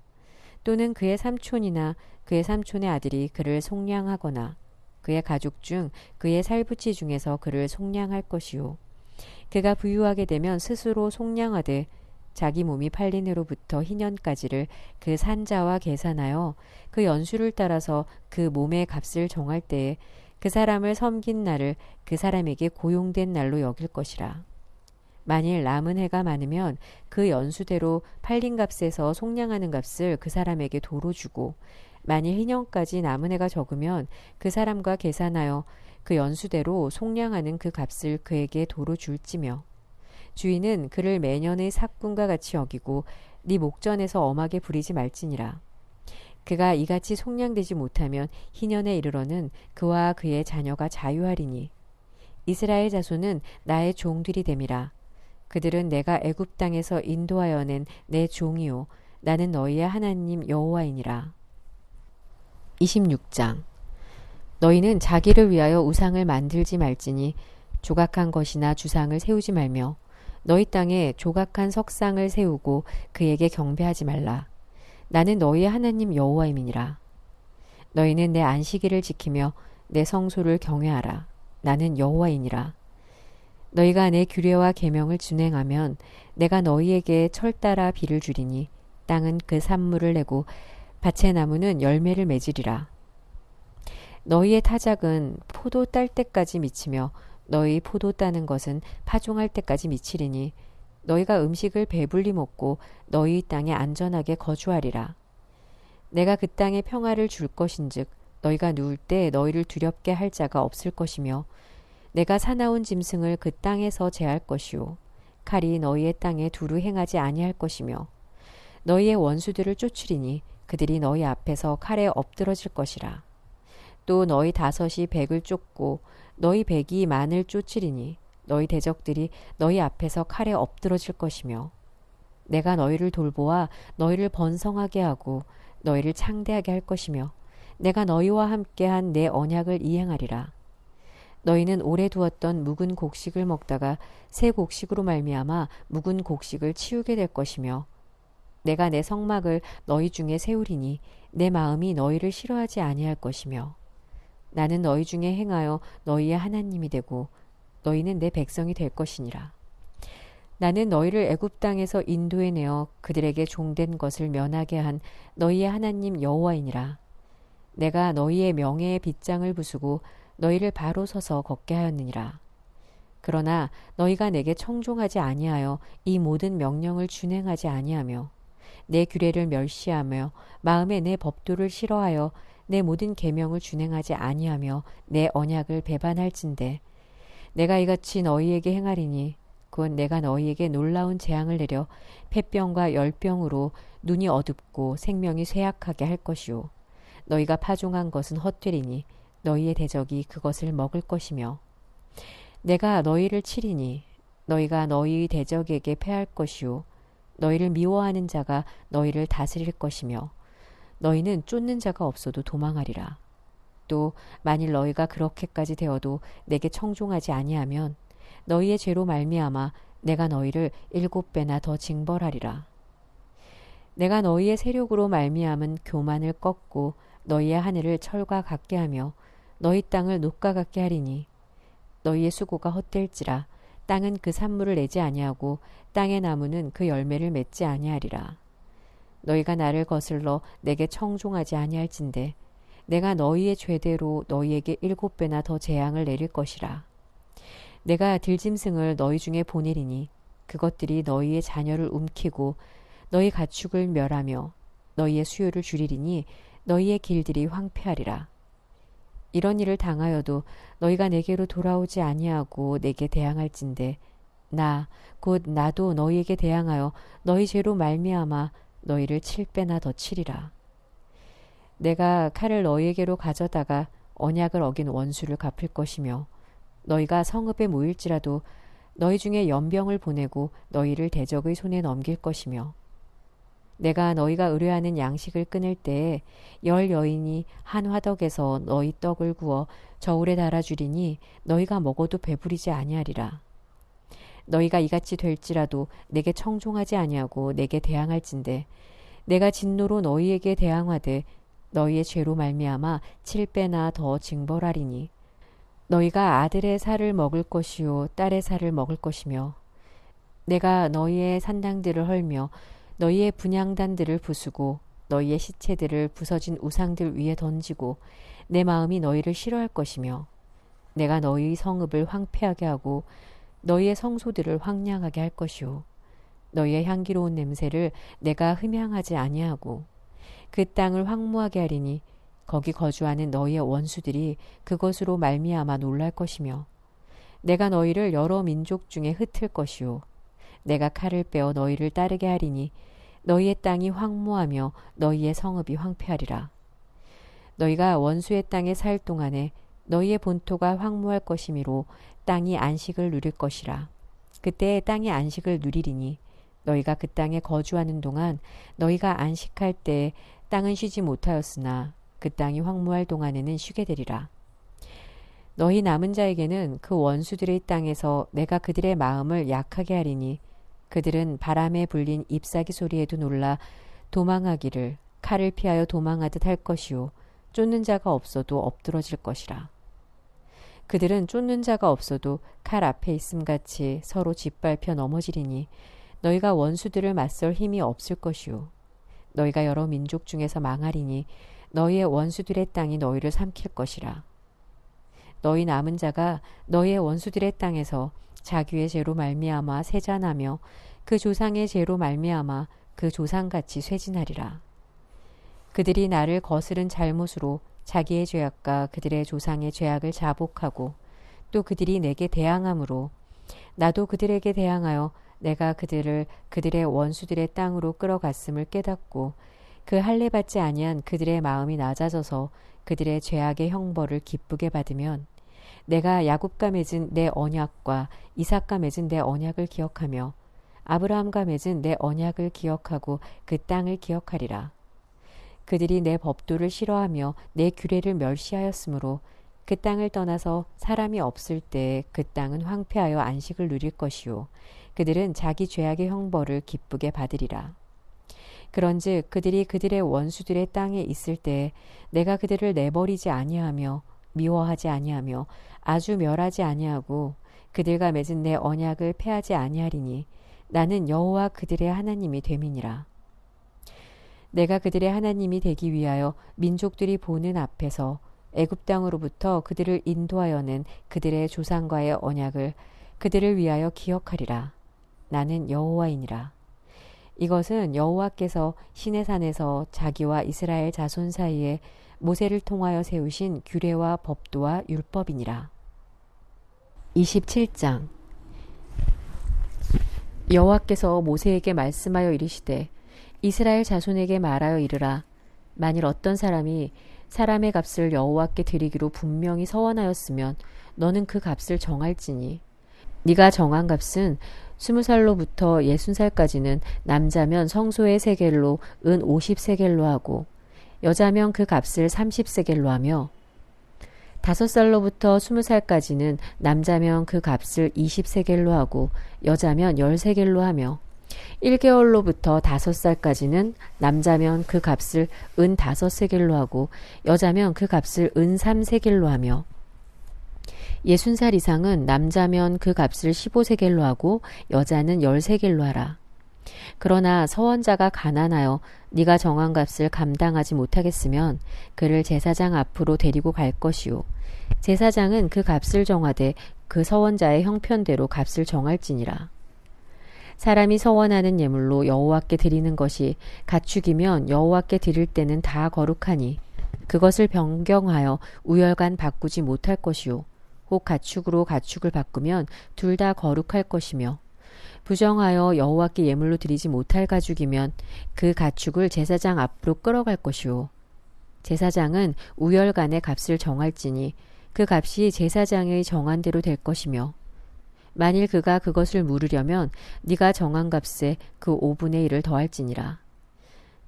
또는 그의 삼촌이나 그의 삼촌의 아들이 그를 속량하거나 그의 가족 중 그의 살부치 중에서 그를 속량할 것이요. 그가 부유하게 되면 스스로 속량하되 자기 몸이 팔린 해로부터 희년까지를 그 산자와 계산하여 그 연수를 따라서 그 몸의 값을 정할 때에 그 사람을 섬긴 날을 그 사람에게 고용된 날로 여길 것이라. 만일 남은 해가 많으면 그 연수대로 팔린 값에서 속량하는 값을 그 사람에게 도로 주고, 만일 희년까지 남은 해가 적으면 그 사람과 계산하여 그 연수대로 속량하는 그 값을 그에게 도로 줄지며, 주인은 그를 매년의 삭군과 같이 여기고 네 목전에서 엄하게 부리지 말지니라. 그가 이같이 속량되지 못하면 희년에 이르러는 그와 그의 자녀가 자유하리니, 이스라엘 자손은 나의 종들이 됨이라. 그들은 내가 애굽 땅에서 인도하여 낸 내 종이요 나는 너희의 하나님 여호와이니라. 26장. 너희는 자기를 위하여 우상을 만들지 말지니 조각한 것이나 주상을 세우지 말며 너희 땅에 조각한 석상을 세우고 그에게 경배하지 말라. 나는 너희의 하나님 여호와임이니라. 너희는 내 안식일을 지키며 내 성소를 경외하라. 나는 여호와이니라. 너희가 내 규례와 계명을 준행하면 내가 너희에게 철따라 비를 주리니 땅은 그 산물을 내고 밭의 나무는 열매를 맺으리라. 너희의 타작은 포도 딸 때까지 미치며 너희 포도 따는 것은 파종할 때까지 미치리니 너희가 음식을 배불리 먹고 너희 땅에 안전하게 거주하리라. 내가 그 땅에 평화를 줄 것인즉 너희가 누울 때 너희를 두렵게 할 자가 없을 것이며 내가 사나운 짐승을 그 땅에서 제할 것이요 칼이 너희의 땅에 두루 행하지 아니할 것이며 너희의 원수들을 쫓으리니 그들이 너희 앞에서 칼에 엎드러질 것이라. 또 너희 다섯이 백을 쫓고 너희 백이 만을 쫓으리니 너희 대적들이 너희 앞에서 칼에 엎드러질 것이며 내가 너희를 돌보아 너희를 번성하게 하고 너희를 창대하게 할 것이며 내가 너희와 함께한 내 언약을 이행하리라. 너희는 오래 두었던 묵은 곡식을 먹다가 새 곡식으로 말미암아 묵은 곡식을 치우게 될 것이며 내가 내 성막을 너희 중에 세우리니 내 마음이 너희를 싫어하지 아니할 것이며 나는 너희 중에 행하여 너희의 하나님이 되고 너희는 내 백성이 될 것이니라. 나는 너희를 애굽 땅에서 인도해내어 그들에게 종된 것을 면하게 한 너희의 하나님 여호와이니라. 내가 너희의 명예의 빗장을 부수고 너희를 바로 서서 걷게 하였느니라. 그러나 너희가 내게 청종하지 아니하여 이 모든 명령을 준행하지 아니하며 내 규례를 멸시하며 마음에 내 법도를 싫어하여 내 모든 계명을 준행하지 아니하며 내 언약을 배반할진대 내가 이같이 너희에게 행하리니 곧 내가 너희에게 놀라운 재앙을 내려 폐병과 열병으로 눈이 어둡고 생명이 쇠약하게 할 것이요 너희가 파종한 것은 헛되리니 너희의 대적이 그것을 먹을 것이며 내가 너희를 치리니 너희가 너희 대적에게 패할 것이요 너희를 미워하는 자가 너희를 다스릴 것이며 너희는 쫓는 자가 없어도 도망하리라. 또 만일 너희가 그렇게까지 되어도 내게 청종하지 아니하면 너희의 죄로 말미암아 내가 너희를 7배나 더 징벌하리라. 내가 너희의 세력으로 말미암은 교만을 꺾고 너희의 하늘을 철과 같게 하며 너희 땅을 녹과 같게 하리니 너희의 수고가 헛될지라 땅은 그 산물을 내지 아니하고 땅의 나무는 그 열매를 맺지 아니하리라. 너희가 나를 거슬러 내게 청종하지 아니할진대 내가 너희의 죄대로 너희에게 7배나 더 재앙을 내릴 것이라. 내가 들짐승을 너희 중에 보내리니 그것들이 너희의 자녀를 움키고 너희 가축을 멸하며 너희의 수요를 줄이리니 너희의 길들이 황폐하리라. 이런 일을 당하여도 너희가 내게로 돌아오지 아니하고 내게 대항할진대 나 곧 나도 너희에게 대항하여 너희 죄로 말미암아 너희를 7배나 더 치리라. 내가 칼을 너희에게로 가져다가 언약을 어긴 원수를 갚을 것이며 너희가 성읍에 모일지라도 너희 중에 연병을 보내고 너희를 대적의 손에 넘길 것이며 내가 너희가 의뢰하는 양식을 끊을 때에 10 여인이 한 화덕에서 너희 떡을 구워 저울에 달아주리니 너희가 먹어도 배부리지 아니하리라. 너희가 이같이 될지라도 내게 청종하지 아니하고 내게 대항할진대 내가 진노로 너희에게 대항하되 너희의 죄로 말미암아 7배나 더 징벌하리니 너희가 아들의 살을 먹을 것이요 딸의 살을 먹을 것이며 내가 너희의 산당들을 헐며 너희의 분향단들을 부수고 너희의 시체들을 부서진 우상들 위에 던지고 내 마음이 너희를 싫어할 것이며 내가 너희 성읍을 황폐하게 하고 너희의 성소들을 황량하게 할 것이요 너희의 향기로운 냄새를 내가 흠향하지 아니하고 그 땅을 황무하게 하리니 거기 거주하는 너희의 원수들이 그것으로 말미암아 놀랄 것이며 내가 너희를 여러 민족 중에 흩을 것이요 내가 칼을 빼어 너희를 따르게 하리니 너희의 땅이 황무하며 너희의 성읍이 황폐하리라. 너희가 원수의 땅에 살 동안에 너희의 본토가 황무할 것이미로 땅이 안식을 누릴 것이라. 그때에 땅이 안식을 누리리니 너희가 그 땅에 거주하는 동안 너희가 안식할 때에 땅은 쉬지 못하였으나 그 땅이 황무할 동안에는 쉬게 되리라. 너희 남은 자에게는 그 원수들의 땅에서 내가 그들의 마음을 약하게 하리니 그들은 바람에 불린 잎사귀 소리에도 놀라 도망하기를 칼을 피하여 도망하듯 할 것이요 쫓는 자가 없어도 엎드러질 것이라. 그들은 쫓는 자가 없어도 칼 앞에 있음같이 서로 짓밟혀 넘어지리니 너희가 원수들을 맞설 힘이 없을 것이요 너희가 여러 민족 중에서 망하리니 너희의 원수들의 땅이 너희를 삼킬 것이라. 너희 남은 자가 너희의 원수들의 땅에서 자기의 죄로 말미암아 세잔하며 그 조상의 죄로 말미암아 그 조상같이 쇠진하리라. 그들이 나를 거스른 잘못으로 자기의 죄악과 그들의 조상의 죄악을 자복하고 또 그들이 내게 대항함으로 나도 그들에게 대항하여 내가 그들을 그들의 원수들의 땅으로 끌어갔음을 깨닫고 그 할례받지 아니한 그들의 마음이 낮아져서 그들의 죄악의 형벌을 기쁘게 받으면 내가 야곱과 맺은 내 언약과 이삭과 맺은 내 언약을 기억하며 아브라함과 맺은 내 언약을 기억하고 그 땅을 기억하리라. 그들이 내 법도를 싫어하며 내 규례를 멸시하였으므로 그 땅을 떠나서 사람이 없을 때에 그 땅은 황폐하여 안식을 누릴 것이요 그들은 자기 죄악의 형벌을 기쁘게 받으리라. 그런즉 그들이 그들의 원수들의 땅에 있을 때에 내가 그들을 내버리지 아니하며 미워하지 아니하며 아주 멸하지 아니하고 그들과 맺은 내 언약을 패하지 아니하리니 나는 여호와 그들의 하나님이 됨이니라. 내가 그들의 하나님이 되기 위하여 민족들이 보는 앞에서 애굽 땅으로부터 그들을 인도하여는 그들의 조상과의 언약을 그들을 위하여 기억하리라. 나는 여호와이니라. 이것은 여호와께서 시내산에서 자기와 이스라엘 자손 사이에 모세를 통하여 세우신 규례와 법도와 율법이니라. 27장 여호와께서 모세에게 말씀하여 이르시되 이스라엘 자손에게 말하여 이르라. 만일 어떤 사람이 사람의 값을 여호와께 드리기로 분명히 서원하였으면 너는 그 값을 정할지니 네가 정한 값은 20살로부터 60살까지는 남자면 성소의 세겔로 은 50세겔로 하고 여자면 그 값을 30세겔로 하며 5살로부터 20살까지는 남자면 그 값을 20세겔로 하고 여자면 10세겔로 하며 1개월로부터 5살까지는 남자면 그 값을 은 5세겔로 하고 여자면 그 값을 은 3세겔로 하며 60살 이상은 남자면 그 값을 15세겔로 하고 여자는 10세겔로 하라. 그러나 서원자가 가난하여 네가 정한 값을 감당하지 못하겠으면 그를 제사장 앞으로 데리고 갈 것이요 제사장은 그 값을 정하되 그 서원자의 형편대로 값을 정할지니라. 사람이 서원하는 예물로 여호와께 드리는 것이 가축이면 여호와께 드릴 때는 다 거룩하니 그것을 변경하여 우열간 바꾸지 못할 것이요 혹 가축으로 가축을 바꾸면 둘 다 거룩할 것이며 부정하여 여호와께 예물로 드리지 못할 가축이면 그 가축을 제사장 앞으로 끌어갈 것이요 제사장은 우열간의 값을 정할지니 그 값이 제사장의 정한 대로 될 것이며 만일 그가 그것을 물으려면 네가 정한 값에 그 5분의 1을 더할지니라.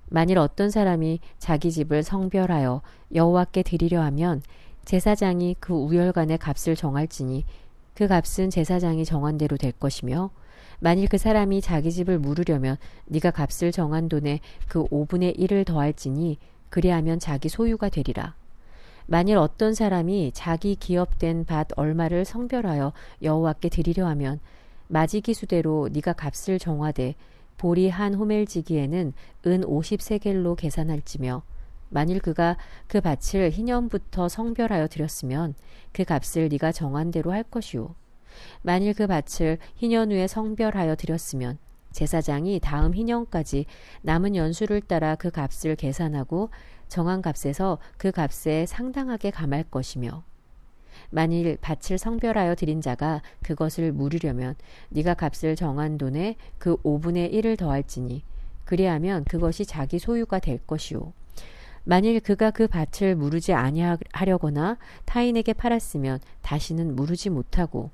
만일 어떤 사람이 자기 집을 성별하여 여호와께 드리려 하면 제사장이 그 우열간의 값을 정할지니 그 값은 제사장이 정한 대로 될 것이며 만일 그 사람이 자기 집을 물으려면 네가 값을 정한 돈에 그 5분의 1을 더할지니 그리하면 자기 소유가 되리라. 만일 어떤 사람이 자기 기업된 밭 얼마를 성별하여 여호와께 드리려 하면 마지기수대로 네가 값을 정하되 보리 한 호멜지기에는 은 50세겔로 계산할지며 만일 그가 그 밭을 희년부터 성별하여 드렸으면 그 값을 네가 정한 대로 할 것이요 만일 그 밭을 희년 후에 성별하여 드렸으면 제사장이 다음 희년까지 남은 연수를 따라 그 값을 계산하고 정한 값에서 그 값에 상당하게 감할 것이며 만일 밭을 성별하여 드린 자가 그것을 물으려면 네가 값을 정한 돈에 그 5분의 1을 더할지니 그리하면 그것이 자기 소유가 될 것이요 만일 그가 그 밭을 무르지 아니하려거나 타인에게 팔았으면 다시는 무르지 못하고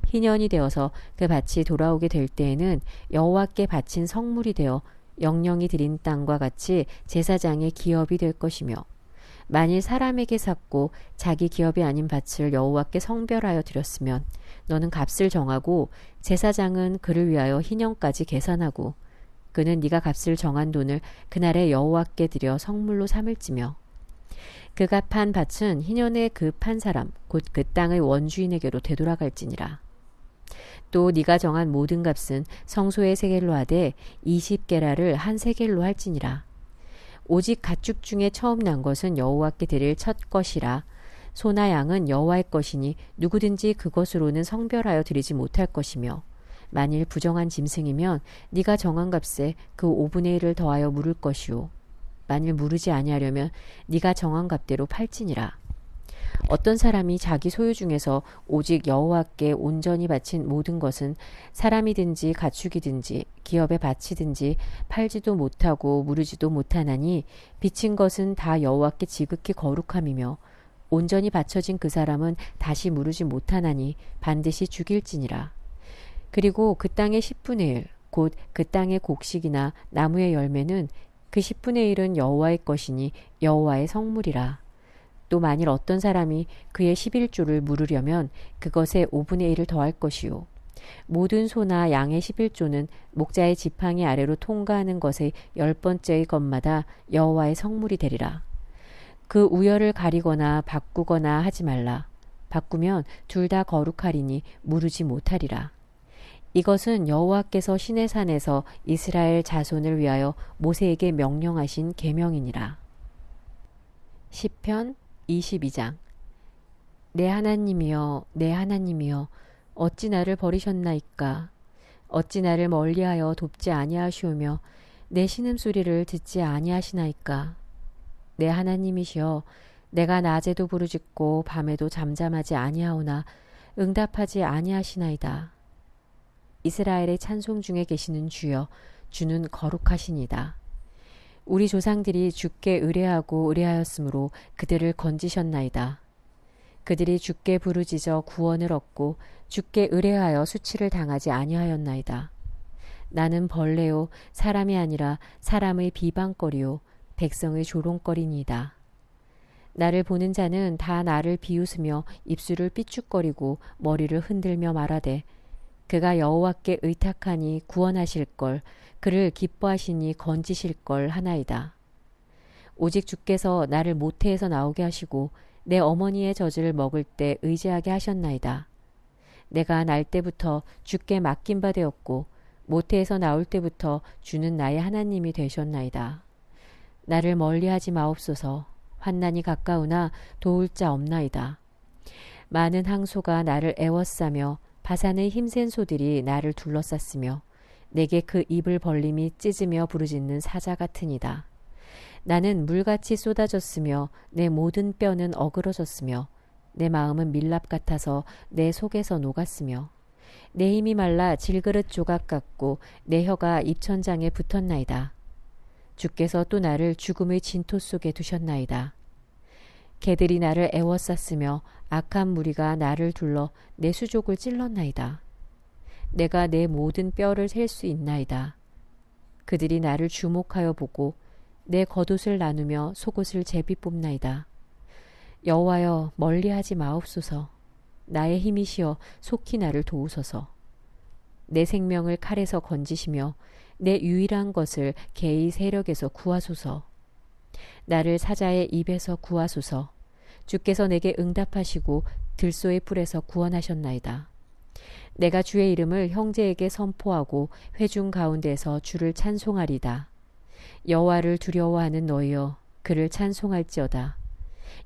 희년이 되어서 그 밭이 돌아오게 될 때에는 여호와께 바친 성물이 되어 영령이 드린 땅과 같이 제사장의 기업이 될 것이며 만일 사람에게 샀고 자기 기업이 아닌 밭을 여호와께 성별하여 드렸으면 너는 값을 정하고 제사장은 그를 위하여 희년까지 계산하고 그는 네가 값을 정한 돈을 그날에 여호와께 드려 성물로 삼을지며 그가 판 밭은 희년에 그 판 사람 곧 그 땅의 원주인에게로 되돌아갈지니라. 또 네가 정한 모든 값은 성소의 세겔로 하되 20게라를 한 세겔로 할지니라. 오직 가축 중에 처음 난 것은 여호와께 드릴 첫 것이라. 소나 양은 여호와의 것이니 누구든지 그것으로는 성별하여 드리지 못할 것이며 만일 부정한 짐승이면 네가 정한 값에 그 5분의 1을 더하여 물을 것이요 만일 무르지 아니하려면 네가 정한 값대로 팔지니라. 어떤 사람이 자기 소유 중에서 오직 여호와께 온전히 바친 모든 것은 사람이든지 가축이든지 기업의 밭이든지 팔지도 못하고 무르지도 못하나니 비친 것은 다 여호와께 지극히 거룩함이며 온전히 바쳐진 그 사람은 다시 무르지 못하나니 반드시 죽일지니라. 그리고 그 땅의 10분의 1, 곧 그 땅의 곡식이나 나무의 열매는 그 10분의 1은 여호와의 것이니 여호와의 성물이라. 또 만일 어떤 사람이 그의 11조를 물으려면 그것에 5분의 1을 더할 것이요 모든 소나 양의 11조는 목자의 지팡이 아래로 통과하는 것의 10번째의 것마다 여호와의 성물이 되리라. 그 우열을 가리거나 바꾸거나 하지 말라. 바꾸면 둘 다 거룩하리니 무르지 못하리라. 이것은 여호와께서 시내산에서 이스라엘 자손을 위하여 모세에게 명령하신 계명이니라. 시편 22장. 내 하나님이여 내 하나님이여 어찌 나를 버리셨나이까. 어찌 나를 멀리하여 돕지 아니하시오며 내 신음소리를 듣지 아니하시나이까. 내 하나님이시여 내가 낮에도 부르짖고 밤에도 잠잠하지 아니하오나 응답하지 아니하시나이다. 이스라엘의 찬송 중에 계시는 주여 주는 거룩하시니다. 우리 조상들이 주께 의뢰하고 의뢰하였으므로 그들을 건지셨나이다. 그들이 주께 부르짖어 구원을 얻고 주께 의뢰하여 수치를 당하지 아니하였나이다. 나는 벌레요 사람이 아니라 사람의 비방거리요 백성의 조롱거리니이다. 나를 보는 자는 다 나를 비웃으며 입술을 삐죽거리고 머리를 흔들며 말하되 그가 여호와께 의탁하니 구원하실 걸 그를 기뻐하시니 건지실 걸 하나이다. 오직 주께서 나를 모태에서 나오게 하시고 내 어머니의 젖을 먹을 때 의지하게 하셨나이다. 내가 날 때부터 주께 맡긴 바 되었고 모태에서 나올 때부터 주는 나의 하나님이 되셨나이다. 나를 멀리하지 마옵소서. 환난이 가까우나 도울 자 없나이다. 많은 항소가 나를 애워싸며 바산의 힘센 소들이 나를 둘러쌌으며 내게 그 입을 벌림이 찢으며 부르짖는 사자 같으니이다. 나는 물같이 쏟아졌으며 내 모든 뼈는 어그러졌으며 내 마음은 밀랍 같아서 내 속에서 녹았으며 내 힘이 말라 질그릇 조각 같고 내 혀가 입천장에 붙었나이다. 주께서 또 나를 죽음의 진토 속에 두셨나이다. 개들이 나를 애워쌌으며 악한 무리가 나를 둘러 내 수족을 찔렀나이다. 내가 내 모든 뼈를 셀 수 있나이다. 그들이 나를 주목하여 보고 내 겉옷을 나누며 속옷을 제비 뽑나이다. 여호와여 멀리하지 마옵소서. 나의 힘이시여 속히 나를 도우소서. 내 생명을 칼에서 건지시며 내 유일한 것을 개의 세력에서 구하소서. 나를 사자의 입에서 구하소서. 주께서 내게 응답하시고 들소의 뿔에서 구원하셨나이다. 내가 주의 이름을 형제에게 선포하고 회중 가운데서 주를 찬송하리다. 여호와를 두려워하는 너희여 그를 찬송할지어다.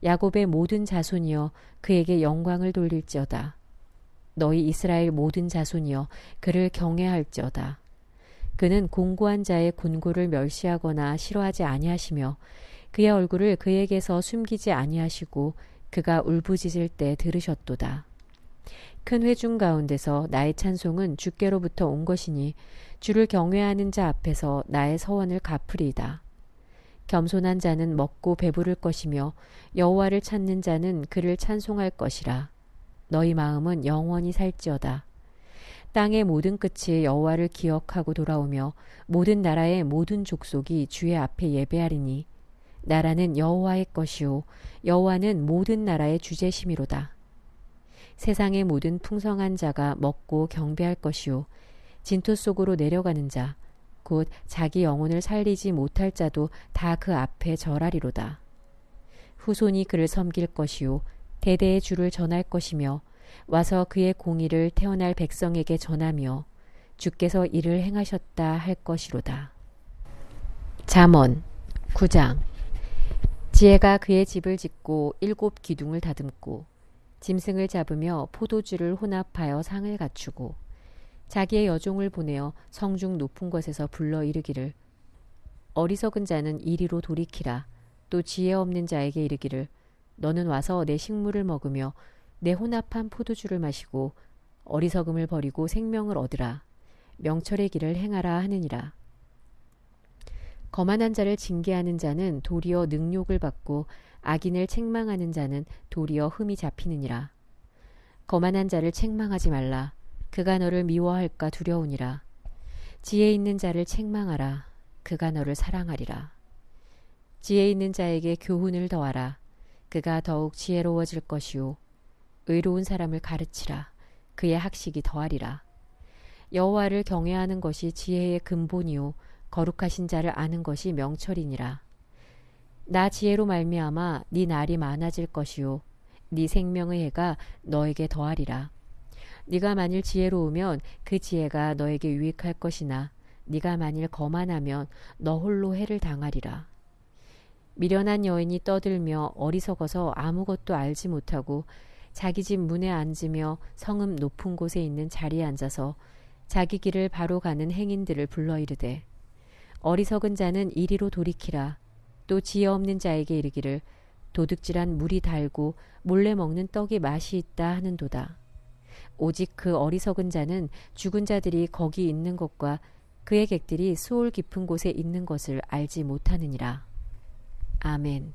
야곱의 모든 자손이여 그에게 영광을 돌릴지어다. 너희 이스라엘 모든 자손이여 그를 경외할지어다. 그는 공고한 자의 곤고를 멸시하거나 싫어하지 아니하시며 그의 얼굴을 그에게서 숨기지 아니하시고 그가 울부짖을 때 들으셨도다. 큰 회중 가운데서 나의 찬송은 주께로부터 온 것이니 주를 경외하는 자 앞에서 나의 서원을 갚으리이다. 겸손한 자는 먹고 배부를 것이며 여호와를 찾는 자는 그를 찬송할 것이라. 너희 마음은 영원히 살지어다. 땅의 모든 끝이 여호와를 기억하고 돌아오며 모든 나라의 모든 족속이 주의 앞에 예배하리니 나라는 여호와의 것이요 여호와는 모든 나라의 주제심이로다. 세상의 모든 풍성한 자가 먹고 경배할 것이요 진토 속으로 내려가는 자 곧 자기 영혼을 살리지 못할 자도 다 그 앞에 절하리로다. 후손이 그를 섬길 것이요 대대의 주를 전할 것이며 와서 그의 공의를 태어날 백성에게 전하며 주께서 이를 행하셨다 할 것이로다. 잠언 9장. 지혜가 그의 집을 짓고 7 기둥을 다듬고 짐승을 잡으며 포도주를 혼합하여 상을 갖추고 자기의 여종을 보내어 성중 높은 곳에서 불러 이르기를 어리석은 자는 이리로 돌이키라. 또 지혜 없는 자에게 이르기를 너는 와서 내 식물을 먹으며 내 혼합한 포도주를 마시고 어리석음을 버리고 생명을 얻으라. 명철의 길을 행하라 하느니라. 거만한 자를 징계하는 자는 도리어 능욕을 받고 악인을 책망하는 자는 도리어 흠이 잡히느니라. 거만한 자를 책망하지 말라. 그가 너를 미워할까 두려우니라. 지혜 있는 자를 책망하라. 그가 너를 사랑하리라. 지혜 있는 자에게 교훈을 더하라. 그가 더욱 지혜로워질 것이요 의로운 사람을 가르치라. 그의 학식이 더하리라. 여호와를 경외하는 것이 지혜의 근본이요 거룩하신 자를 아는 것이 명철이니라. 나 지혜로 말미암아 네 날이 많아질 것이요 네 생명의 해가 너에게 더하리라. 네가 만일 지혜로우면 그 지혜가 너에게 유익할 것이나 네가 만일 거만하면 너 홀로 해를 당하리라. 미련한 여인이 떠들며 어리석어서 아무것도 알지 못하고 자기 집 문에 앉으며 성읍 높은 곳에 있는 자리에 앉아서 자기 길을 바로 가는 행인들을 불러 이르되 어리석은 자는 이리로 돌이키라. 또 지혜 없는 자에게 이르기를 도둑질한 물이 달고 몰래 먹는 떡이 맛이 있다 하는도다. 오직 그 어리석은 자는 죽은 자들이 거기 있는 것과 그의 객들이 수올 깊은 곳에 있는 것을 알지 못하느니라. 아멘.